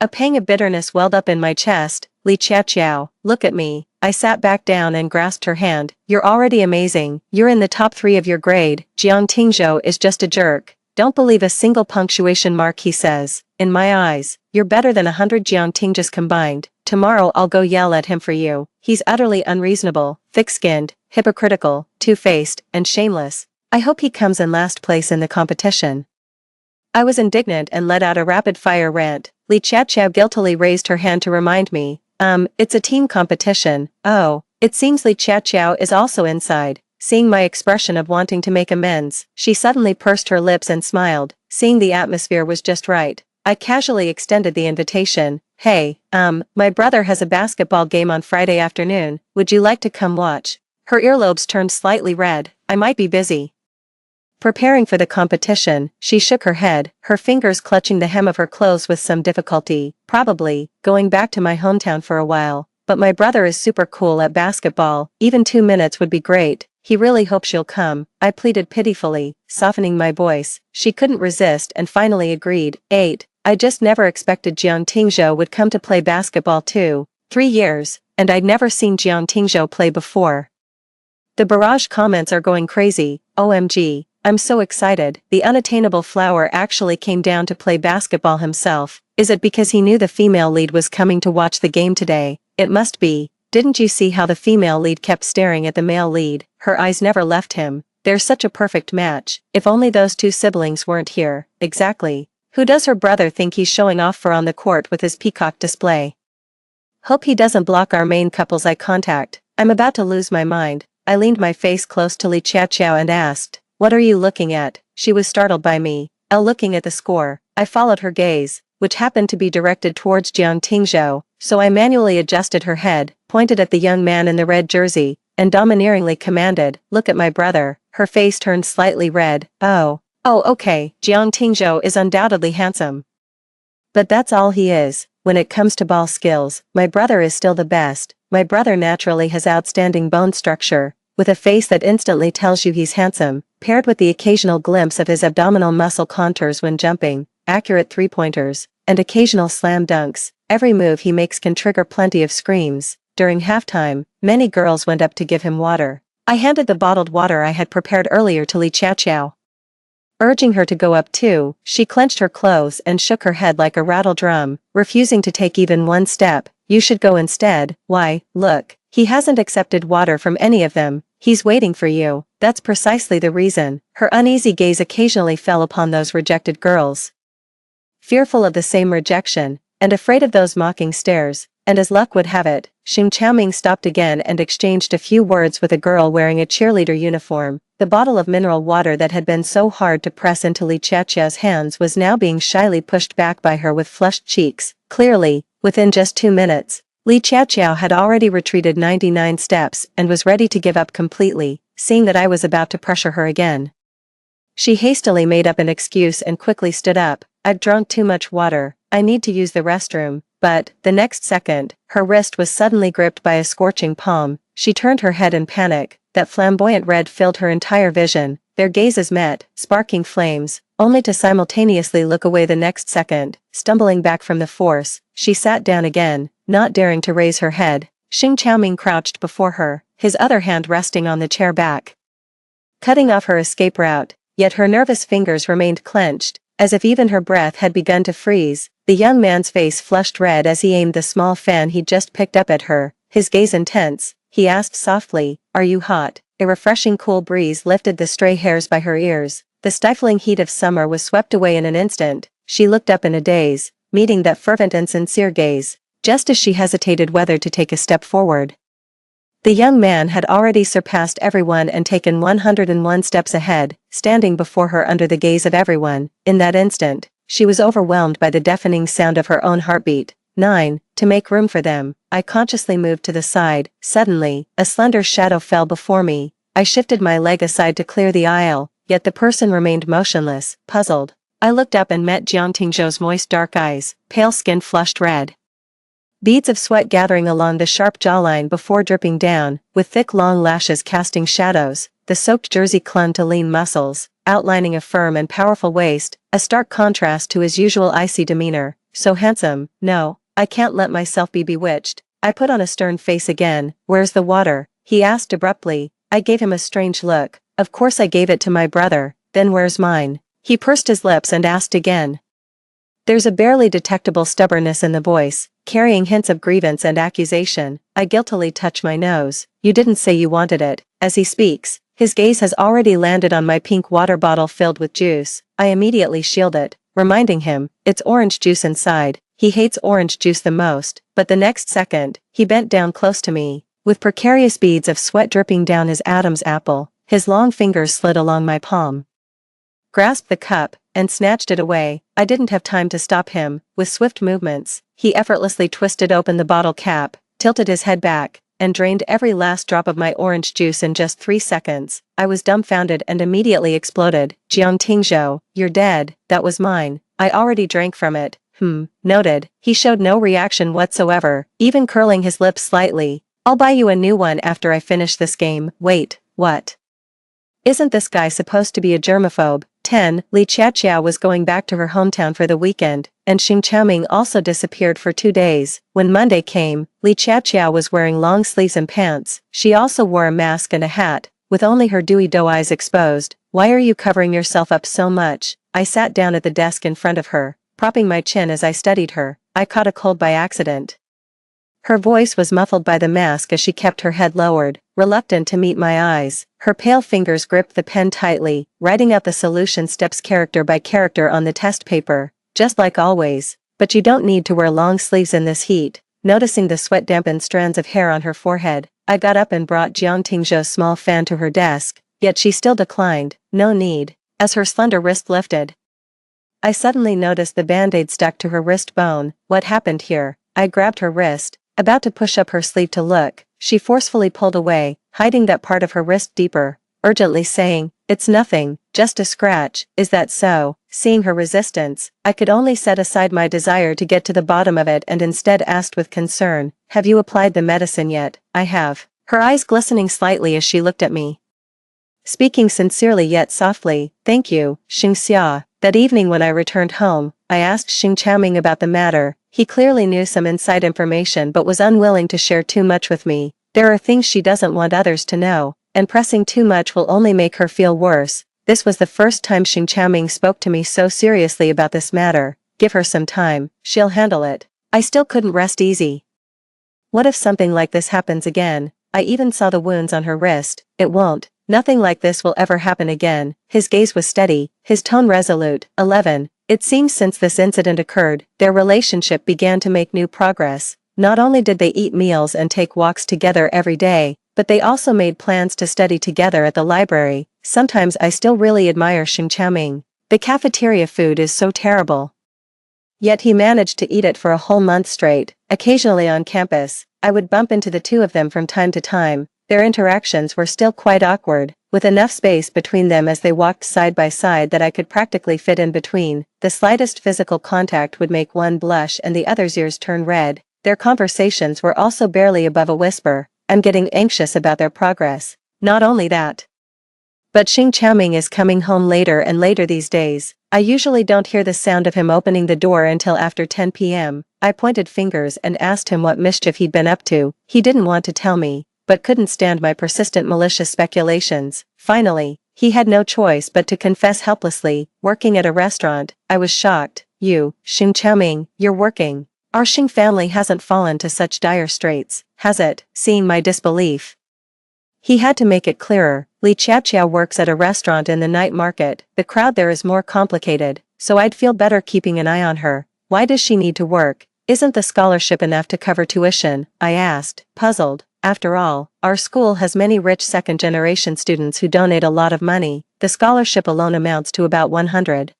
a pang of bitterness welled up in my chest. "Li Chaoqiao, look at me." I sat back down and grasped her hand. "You're already amazing. You're in the top 3 of your grade. Jiang Tingzhou is just a jerk. Don't believe a single punctuation mark he says. In my eyes, you're better than 100 Jiang Tingzhous combined. Tomorrow I'll go yell at him for you. He's utterly unreasonable, thick-skinned, hypocritical, two-faced, and shameless. I hope he comes in last place in the competition." I was indignant and let out a rapid-fire rant. Li Chaoqiao guiltily raised her hand to remind me. It's a team competition." "Oh." It seems Li Chaoqiao is also inside. Seeing my expression of wanting to make amends, she suddenly pursed her lips and smiled. Seeing the atmosphere was just right, I casually extended the invitation. "Hey, my brother has a basketball game on Friday afternoon. Would you like to come watch?" Her earlobes turned slightly red. "I might be busy." Preparing for the competition, she shook her head, her fingers clutching the hem of her clothes with some difficulty. "Probably going back to my hometown for a while, but my brother is super cool at basketball. Even 2 minutes would be great. He really hopes you'll come." I pleaded pitifully, softening my voice. She couldn't resist and finally agreed. 8. I just never expected Jiang Tingzhou would come to play basketball too. 3 years, and I'd never seen Jiang Tingzhou play before. The barrage comments are going crazy. OMG. I'm so excited. The unattainable flower actually came down to play basketball himself. Is it because he knew the female lead was coming to watch the game today? It must be. Didn't you see how the female lead kept staring at the male lead? Her eyes never left him. They're such a perfect match. If only those two siblings weren't here. Exactly. Who does her brother think he's showing off for on the court with his peacock display? Hope he doesn't block our main couple's eye contact. I'm about to lose my mind. I leaned my face close to Li Chaoqiao and asked, "What are you looking at?" She was startled by me. Looking at the score. I followed her gaze, which happened to be directed towards Jiang Tingzhou, so I manually adjusted her head, pointed at the young man in the red jersey, and domineeringly commanded, "Look at my brother." Her face turned slightly red. Oh, okay, Jiang Tingzhou is undoubtedly handsome. But that's all he is. When it comes to ball skills, my brother is still the best. My brother naturally has outstanding bone structure, with a face that instantly tells you he's handsome, paired with the occasional glimpse of his abdominal muscle contours when jumping, accurate three-pointers, and occasional slam dunks. Every move he makes can trigger plenty of screams. During halftime, many girls went up to give him water. I handed the bottled water I had prepared earlier to Li Chaoqiao. Urging her to go up too, she clenched her clothes and shook her head like a rattle drum, refusing to take even one step. "You should go instead." "Why, look, he hasn't accepted water from any of them. He's waiting for you." "That's precisely the reason." Her uneasy gaze occasionally fell upon those rejected girls. Fearful of the same rejection, and afraid of those mocking stares, and as luck would have it, Xing Chaoming stopped again and exchanged a few words with a girl wearing a cheerleader uniform. The bottle of mineral water that had been so hard to press into Li Chaoqiao's hands was now being shyly pushed back by her with flushed cheeks. Clearly, within just 2 minutes, Li Chaoqiao had already retreated 99 steps and was ready to give up completely, seeing that I was about to pressure her again. She hastily made up an excuse and quickly stood up. "I've drunk too much water. I need to use the restroom." But, the next second, her wrist was suddenly gripped by a scorching palm. She turned her head in panic. That flamboyant red filled her entire vision. Their gazes met, sparking flames, only to simultaneously look away the next second. Stumbling back from the force, she sat down again, not daring to raise her head. Xing Chaoming crouched before her, his other hand resting on the chair back, cutting off her escape route, yet her nervous fingers remained clenched, as if even her breath had begun to freeze. The young man's face flushed red as he aimed the small fan he'd just picked up at her, his gaze intense. He asked softly, "Are you hot?" A refreshing cool breeze lifted the stray hairs by her ears. The stifling heat of summer was swept away in an instant. She looked up in a daze, meeting that fervent and sincere gaze, just as she hesitated whether to take a step forward. The young man had already surpassed everyone and taken 101 steps ahead, standing before her under the gaze of everyone. In that instant, she was overwhelmed by the deafening sound of her own heartbeat. 9. To make room for them, I consciously moved to the side. Suddenly, a slender shadow fell before me. I shifted my leg aside to clear the aisle, yet the person remained motionless, puzzled. I looked up and met Jiang Tingzhou's moist dark eyes, pale skin flushed red. Beads of sweat gathering along the sharp jawline before dripping down, with thick long lashes casting shadows. The soaked jersey clung to lean muscles, outlining a firm and powerful waist, a stark contrast to his usual icy demeanor. "So handsome." "No, I can't let myself be bewitched." I put on a stern face again. "Where's the water?" he asked abruptly. I gave him a strange look. Of course I gave it to my brother. "Then where's mine?" He pursed his lips and asked again. There's a barely detectable stubbornness in the voice, carrying hints of grievance and accusation. I guiltily touch my nose. "You didn't say you wanted it." As he speaks, his gaze has already landed on my pink water bottle filled with juice. I immediately shield it, reminding him, "It's orange juice inside." He hates orange juice the most, but the next second, he bent down close to me, with precarious beads of sweat dripping down his Adam's apple. His long fingers slid along my palm, grasped the cup, and snatched it away. I didn't have time to stop him. With swift movements, he effortlessly twisted open the bottle cap, tilted his head back, and drained every last drop of my orange juice in just 3 seconds. I was dumbfounded and immediately exploded. "Jiang Tingzhou, you're dead." "That was mine. I already drank from it." Noted. He showed no reaction whatsoever, even curling his lips slightly. "I'll buy you a new one after I finish this game." "Wait, what?" Isn't this guy supposed to be a germaphobe? 10. Li Chiachiao was going back to her hometown for the weekend, and Xing Qiaoming also disappeared for 2 days. When Monday came, Li Chiachiao was wearing long sleeves and pants. She also wore a mask and a hat, with only her dewy doe eyes exposed. Why are you covering yourself up so much? I sat down at the desk in front of her, propping my chin as I studied her. I caught a cold by accident. Her voice was muffled by the mask as she kept her head lowered, reluctant to meet my eyes. Her pale fingers gripped the pen tightly, writing out the solution steps character by character on the test paper, just like always. But you don't need to wear long sleeves in this heat. Noticing the sweat-dampened strands of hair on her forehead, I got up and brought Jiang Tingzhou's small fan to her desk, yet she still declined. No need. As her slender wrist lifted, I suddenly noticed the band-aid stuck to her wrist bone. What happened here? I grabbed her wrist, about to push up her sleeve to look. She forcefully pulled away, hiding that part of her wrist deeper, urgently saying, "It's nothing, just a scratch." Is that so? Seeing her resistance, I could only set aside my desire to get to the bottom of it and instead asked with concern, "Have you applied the medicine yet?" "I have." Her eyes glistening slightly as she looked at me. Speaking sincerely yet softly, "Thank you, Xing Xia." That evening when I returned home, I asked Xing Qiaoming about the matter. He clearly knew some inside information but was unwilling to share too much with me. There are things she doesn't want others to know, and pressing too much will only make her feel worse. This was the first time Xing Qiaoming spoke to me so seriously about this matter. Give her some time, she'll handle it. I still couldn't rest easy. What if something like this happens again? I even saw the wounds on her wrist. It won't. Nothing like this will ever happen again. His gaze was steady, his tone resolute. 11. It seems since this incident occurred, their relationship began to make new progress. Not only did they eat meals and take walks together every day, but they also made plans to study together at the library. Sometimes I still really admire Xing Qiaoming. The cafeteria food is so terrible. Yet he managed to eat it for a whole month straight. Occasionally on campus, I would bump into the two of them from time to time. Their interactions were still quite awkward, with enough space between them as they walked side by side that I could practically fit in between. The slightest physical contact would make one blush and the other's ears turn red. Their conversations were also barely above a whisper. I'm getting anxious about their progress. Not only that, but Xing Qiaoming is coming home later and later these days. I usually don't hear the sound of him opening the door until after 10 p.m. I pointed fingers and asked him what mischief he'd been up to. He didn't want to tell me, but couldn't stand my persistent malicious speculations. Finally, he had no choice but to confess helplessly, working at a restaurant. I was shocked. You, Xing Qiaoming, you're working. Our Xing family hasn't fallen to such dire straits, has it? Seeing my disbelief, he had to make it clearer. Li Chiachiao works at a restaurant in the night market. The crowd there is more complicated, so I'd feel better keeping an eye on her. Why does she need to work? Isn't the scholarship enough to cover tuition? I asked, puzzled. After all, our school has many rich second-generation students who donate a lot of money. The scholarship alone amounts to about 100,000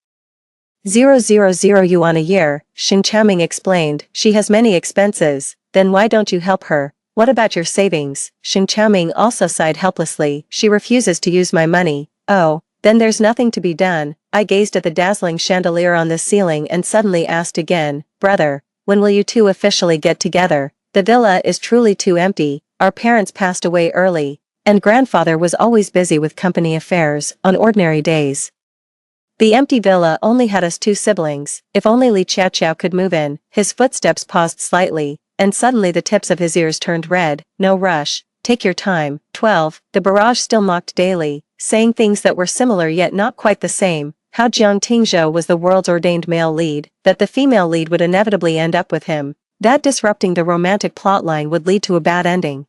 yuan a year, Xing Qiaoming explained. She has many expenses. Then why don't you help her? What about your savings? Xing Qiaoming also sighed helplessly. She refuses to use my money. Oh, then there's nothing to be done. I gazed at the dazzling chandelier on the ceiling and suddenly asked again, brother, when will you two officially get together? The villa is truly too empty. Our parents passed away early, and grandfather was always busy with company affairs on ordinary days. The empty villa only had us two siblings. If only Li Chiachiao could move in. His footsteps paused slightly, and suddenly the tips of his ears turned red. No rush. Take your time. 12. The barrage still mocked daily, saying things that were similar yet not quite the same. How Jiang Tingzhou was the world's ordained male lead, that the female lead would inevitably end up with him, that disrupting the romantic plotline would lead to a bad ending,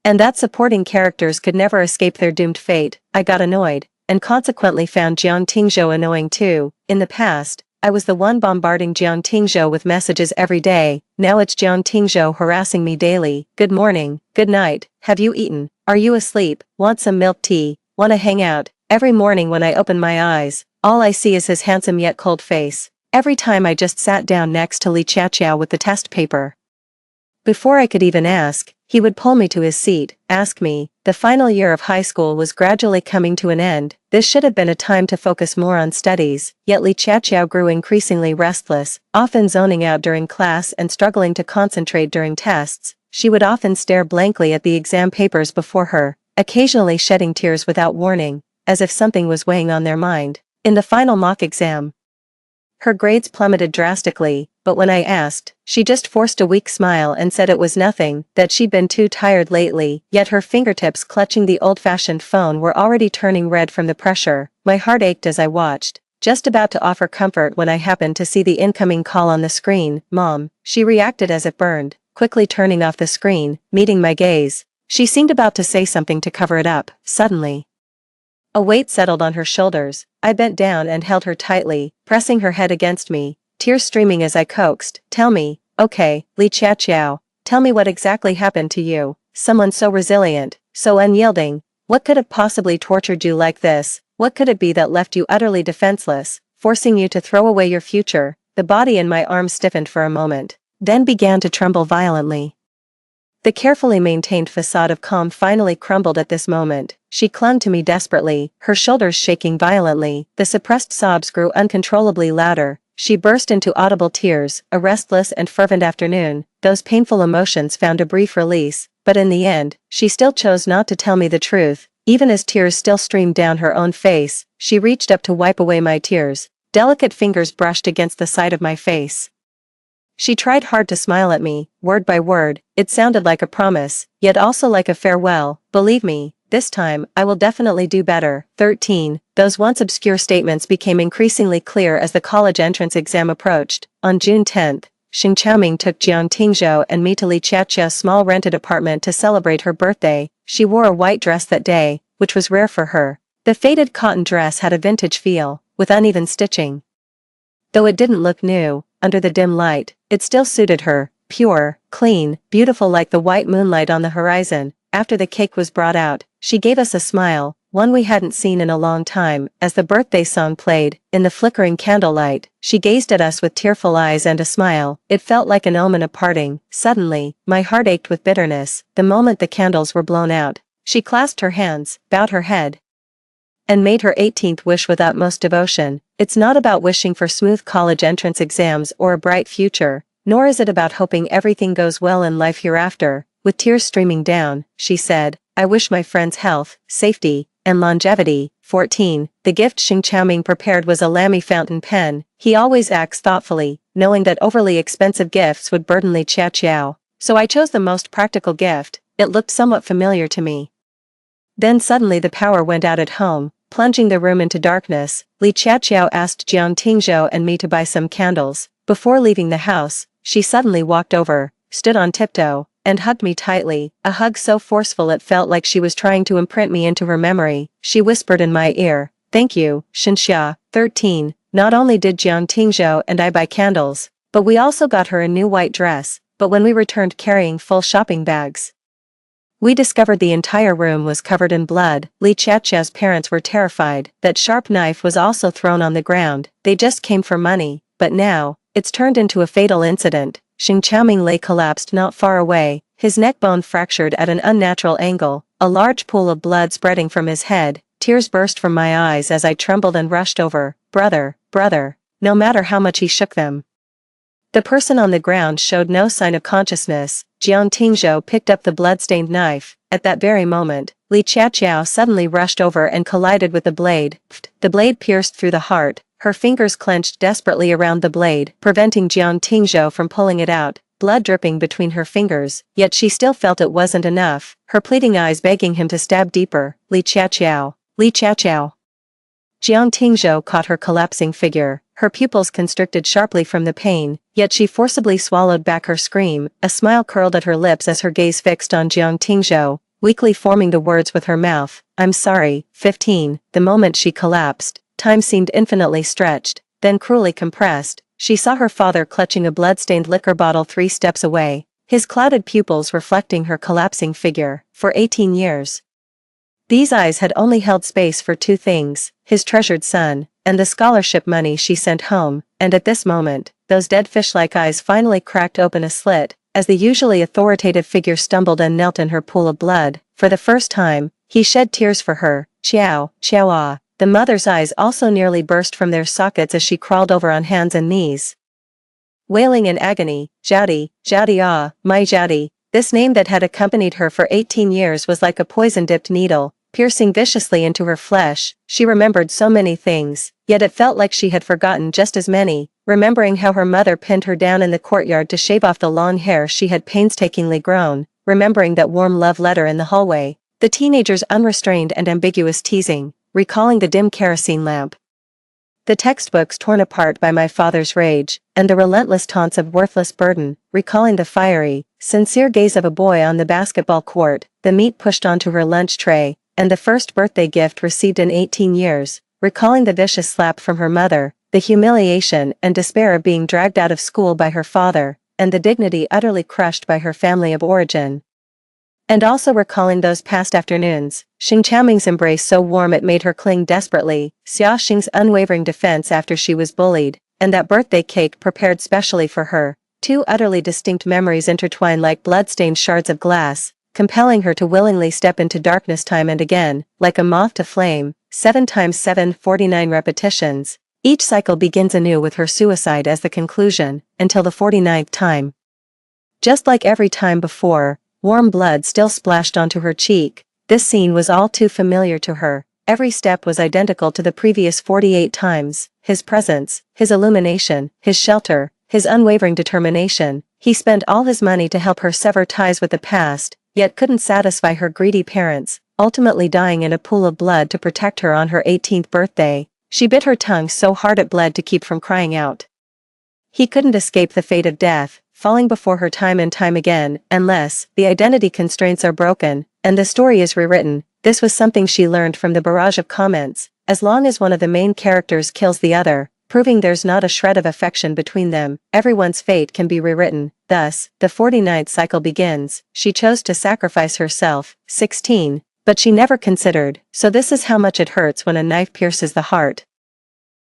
and that supporting characters could never escape their doomed fate. I got annoyed, and consequently found Jiang Tingzhou annoying too. In the past, I was the one bombarding Jiang Tingzhou with messages every day. Now it's Jiang Tingzhou harassing me daily. Good morning, good night, have you eaten, are you asleep, want some milk tea, wanna hang out? Every morning when I open my eyes, all I see is his handsome yet cold face. Every time I just sat down next to Li Chiachiao with the test paper. Before I could even ask, he would pull me to his seat, ask me. The final year of high school was gradually coming to an end. This should have been a time to focus more on studies, yet Li Chiachiao grew increasingly restless, often zoning out during class and struggling to concentrate during tests. She would often stare blankly at the exam papers before her, occasionally shedding tears without warning, as if something was weighing on their mind. In the final mock exam, her grades plummeted drastically, but when I asked, she just forced a weak smile and said it was nothing, that she'd been too tired lately, yet her fingertips clutching the old-fashioned phone were already turning red from the pressure. My heart ached as I watched, just about to offer comfort when I happened to see the incoming call on the screen. "Mom," she reacted as if burned, quickly turning off the screen, meeting my gaze. She seemed about to say something to cover it up. Suddenly, a weight settled on her shoulders. I bent down and held her tightly, pressing her head against me, tears streaming as I coaxed. "Tell me, okay, Li Chiachiao, tell me what exactly happened to you. Someone so resilient, so unyielding. What could have possibly tortured you like this? What could it be that left you utterly defenseless, forcing you to throw away your future?" The body in my arm stiffened for a moment, then began to tremble violently. The carefully maintained facade of calm finally crumbled at this moment. She clung to me desperately, her shoulders shaking violently. The suppressed sobs grew uncontrollably louder. She burst into audible tears. A restless and fervent afternoon. Those painful emotions found a brief release, but in the end, she still chose not to tell me the truth. Even as tears still streamed down her own face, she reached up to wipe away my tears. Delicate fingers brushed against the side of my face. She tried hard to smile at me, word by word. It sounded like a promise, yet also like a farewell. "Believe me, this time, I will definitely do better." 13. Those once obscure statements became increasingly clear as the college entrance exam approached. On June 10th, Xing Chaoming took Jiang Tingzhou and me to Li Chiachia's small rented apartment to celebrate her birthday. She wore a white dress that day, which was rare for her. The faded cotton dress had a vintage feel, with uneven stitching. Though it didn't look new, under the dim light, it still suited her, pure, clean, beautiful like the white moonlight on the horizon. After the cake was brought out, she gave us a smile, one we hadn't seen in a long time. As the birthday song played, in the flickering candlelight, she gazed at us with tearful eyes and a smile. It felt like an omen of parting. Suddenly, my heart ached with bitterness. The moment the candles were blown out, she clasped her hands, bowed her head, and made her 18th wish with utmost devotion. It's not about wishing for smooth college entrance exams or a bright future, nor is it about hoping everything goes well in life hereafter. With tears streaming down, she said, "I wish my friends health, safety, and longevity." 14. The gift Xing Chaoming prepared was a Lamy fountain pen. He always acts thoughtfully, knowing that overly expensive gifts would burden Li Chiachiao. So I chose the most practical gift. It looked somewhat familiar to me. Then suddenly the power went out at home, plunging the room into darkness. Li Chiachiao asked Jiang Tingzhou and me to buy some candles. Before leaving the house, she suddenly walked over, stood on tiptoe, and hugged me tightly, a hug so forceful it felt like she was trying to imprint me into her memory. She whispered in my ear, "Thank you, Xinxia." 13. Not only did Jiang Tingzhou and I buy candles, but we also got her a new white dress. But when we returned carrying full shopping bags, we discovered the entire room was covered in blood. Li Chiachia's parents were terrified. That sharp knife was also thrown on the ground. They just came for money, but now, it's turned into a fatal incident. Xing Chaoming lay collapsed not far away, his neck bone fractured at an unnatural angle, a large pool of blood spreading from his head. Tears burst from my eyes as I trembled and rushed over. "Brother, brother," no matter how much he shook them. The person on the ground showed no sign of consciousness. Jiang Tingzhou picked up the blood-stained knife. At that very moment, Li Chiachiao suddenly rushed over and collided with the blade. The blade pierced through the heart. Her fingers clenched desperately around the blade, preventing Jiang Tingzhou from pulling it out, blood dripping between her fingers, yet she still felt it wasn't enough, her pleading eyes begging him to stab deeper. "Li Chiachiao, Li Chiachiao." Jiang Tingzhou caught her collapsing figure, her pupils constricted sharply from the pain, yet she forcibly swallowed back her scream. A smile curled at her lips as her gaze fixed on Jiang Tingzhou, weakly forming the words with her mouth. "I'm sorry." 15. The moment she collapsed, time seemed infinitely stretched, then cruelly compressed. She saw her father clutching a blood-stained liquor bottle 3 steps away, his clouded pupils reflecting her collapsing figure. For 18 years, these eyes had only held space for 2 things, his treasured son, and the scholarship money she sent home, and at this moment, those dead fish-like eyes finally cracked open a slit, as the usually authoritative figure stumbled and knelt in her pool of blood. For the first time, he shed tears for her. "Chiao, Chiao ah." The mother's eyes also nearly burst from their sockets as she crawled over on hands and knees, wailing in agony, "Jiaodi, Jiaodi ah, my Jiaodi." This name that had accompanied her for 18 years was like a poison-dipped needle, piercing viciously into her flesh. She remembered so many things, yet it felt like she had forgotten just as many, remembering how her mother pinned her down in the courtyard to shave off the long hair she had painstakingly grown, remembering that warm love letter in the hallway, the teenager's unrestrained and ambiguous teasing, recalling the dim kerosene lamp, the textbooks torn apart by my father's rage, and the relentless taunts of worthless burden, recalling the fiery, sincere gaze of a boy on the basketball court, the meat pushed onto her lunch tray, and the first birthday gift received in 18 years, recalling the vicious slap from her mother, the humiliation and despair of being dragged out of school by her father, and the dignity utterly crushed by her family of origin. And also recalling those past afternoons, Xing Qiaoming's embrace so warm it made her cling desperately, Xia Xing's unwavering defense after she was bullied, and that birthday cake prepared specially for her, two utterly distinct memories intertwined like blood-stained shards of glass, compelling her to willingly step into darkness time and again, like a moth to flame, 7 times 7 49 repetitions. Each cycle begins anew with her suicide as the conclusion, until the 49th time. Just like every time before, warm blood still splashed onto her cheek. This scene was all too familiar to her. Every step was identical to the previous 48 times. His presence, his illumination, his shelter, his unwavering determination. He spent all his money to help her sever ties with the past, yet couldn't satisfy her greedy parents, ultimately dying in a pool of blood to protect her on her 18th birthday. She bit her tongue so hard it bled to keep from crying out. He couldn't escape the fate of death, falling before her time and time again, unless the identity constraints are broken, and the story is rewritten. This was something she learned from the barrage of comments. As long as one of the main characters kills the other, proving there's not a shred of affection between them, everyone's fate can be rewritten. Thus, the 49th cycle begins. She chose to sacrifice herself, 16, but she never considered, so this is how much it hurts when a knife pierces the heart.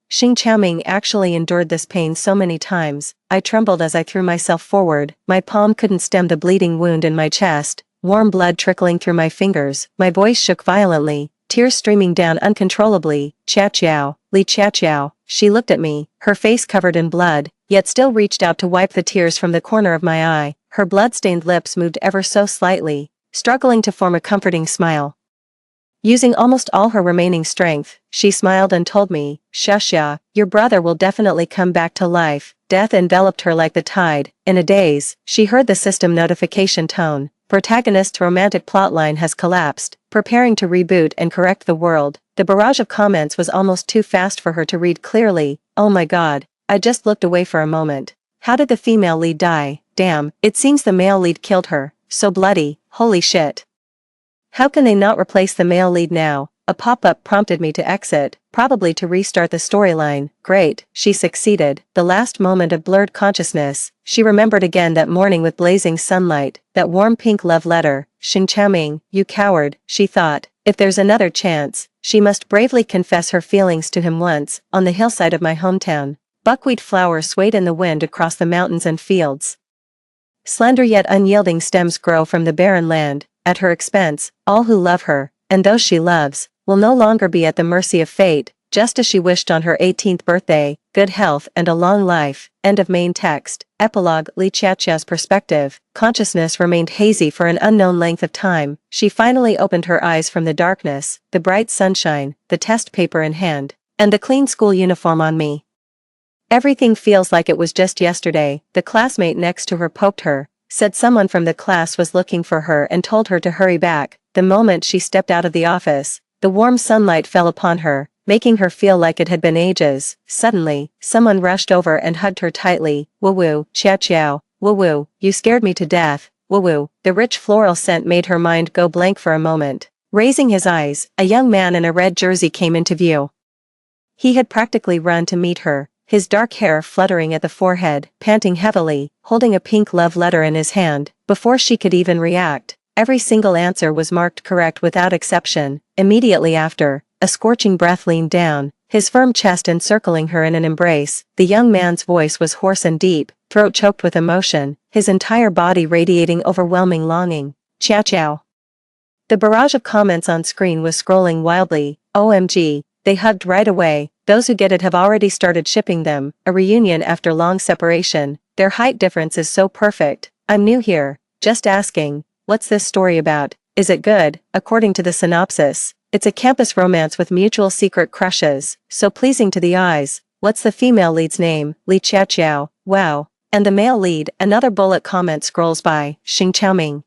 Xing Qiaoming actually endured this pain so many times. I trembled as I threw myself forward, my palm couldn't stem the bleeding wound in my chest, warm blood trickling through my fingers, my voice shook violently, tears streaming down uncontrollably. Qiao, Li Qiao. She looked at me, her face covered in blood, yet still reached out to wipe the tears from the corner of my eye. Her blood-stained lips moved ever so slightly, struggling to form a comforting smile. Using almost all her remaining strength, she smiled and told me, Xia, your brother will definitely come back to life. Death enveloped her like the tide. In a daze, she heard the system notification tone. Protagonist's romantic plotline has collapsed, preparing to reboot and correct the world. The barrage of comments was almost too fast for her to read clearly. Oh my god. I just looked away for a moment. How did the female lead die? Damn, it seems the male lead killed her. So bloody, holy shit. How can they not replace the male lead now? A pop-up prompted me to exit, probably to restart the storyline. Great, she succeeded. The last moment of blurred consciousness, she remembered again that morning with blazing sunlight, that warm pink love letter. Xing Qiaoming, you coward, she thought. If there's another chance, she must bravely confess her feelings to him once, on the hillside of my hometown. Buckwheat flowers swayed in the wind across the mountains and fields. Slender yet unyielding stems grow from the barren land. At her expense, all who love her, and those she loves, will no longer be at the mercy of fate, just as she wished on her 18th birthday, good health and a long life. End of main text. Epilogue. Li Qiao's perspective. Consciousness remained hazy for an unknown length of time. She finally opened her eyes from the darkness, the bright sunshine, the test paper in hand, and the clean school uniform on me. Everything feels like it was just yesterday. The classmate next to her poked her, said someone from the class was looking for her and told her to hurry back. The moment she stepped out of the office, the warm sunlight fell upon her, making her feel like it had been ages. Suddenly, someone rushed over and hugged her tightly. Woo-woo, Qiao, woo-woo, you scared me to death. Woo-woo. The rich floral scent made her mind go blank for a moment. Raising his eyes, a young man in a red jersey came into view. He had practically run to meet her, his dark hair fluttering at the forehead, panting heavily, holding a pink love letter in his hand. Before she could even react, every single answer was marked correct without exception. Immediately after, a scorching breath leaned down, his firm chest encircling her in an embrace. The young man's voice was hoarse and deep, throat choked with emotion, his entire body radiating overwhelming longing. Qiao. The barrage of comments on screen was scrolling wildly. OMG, they hugged right away. Those who get it have already started shipping them. A reunion after long separation. Their height difference is so perfect. I'm new here. just asking. What's this story about? Is it good? According to the synopsis, it's a campus romance with mutual secret crushes, so pleasing to the eyes. What's the female lead's name? Li Chiao. Wow. And the male lead, another bullet comment scrolls by, Xing Chaoming.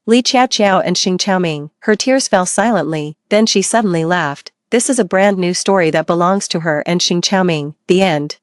Li Chiao and Xing Chaoming. Her tears fell silently, then she suddenly laughed. This is a brand new story that belongs to her and Xing Chaoming. The end.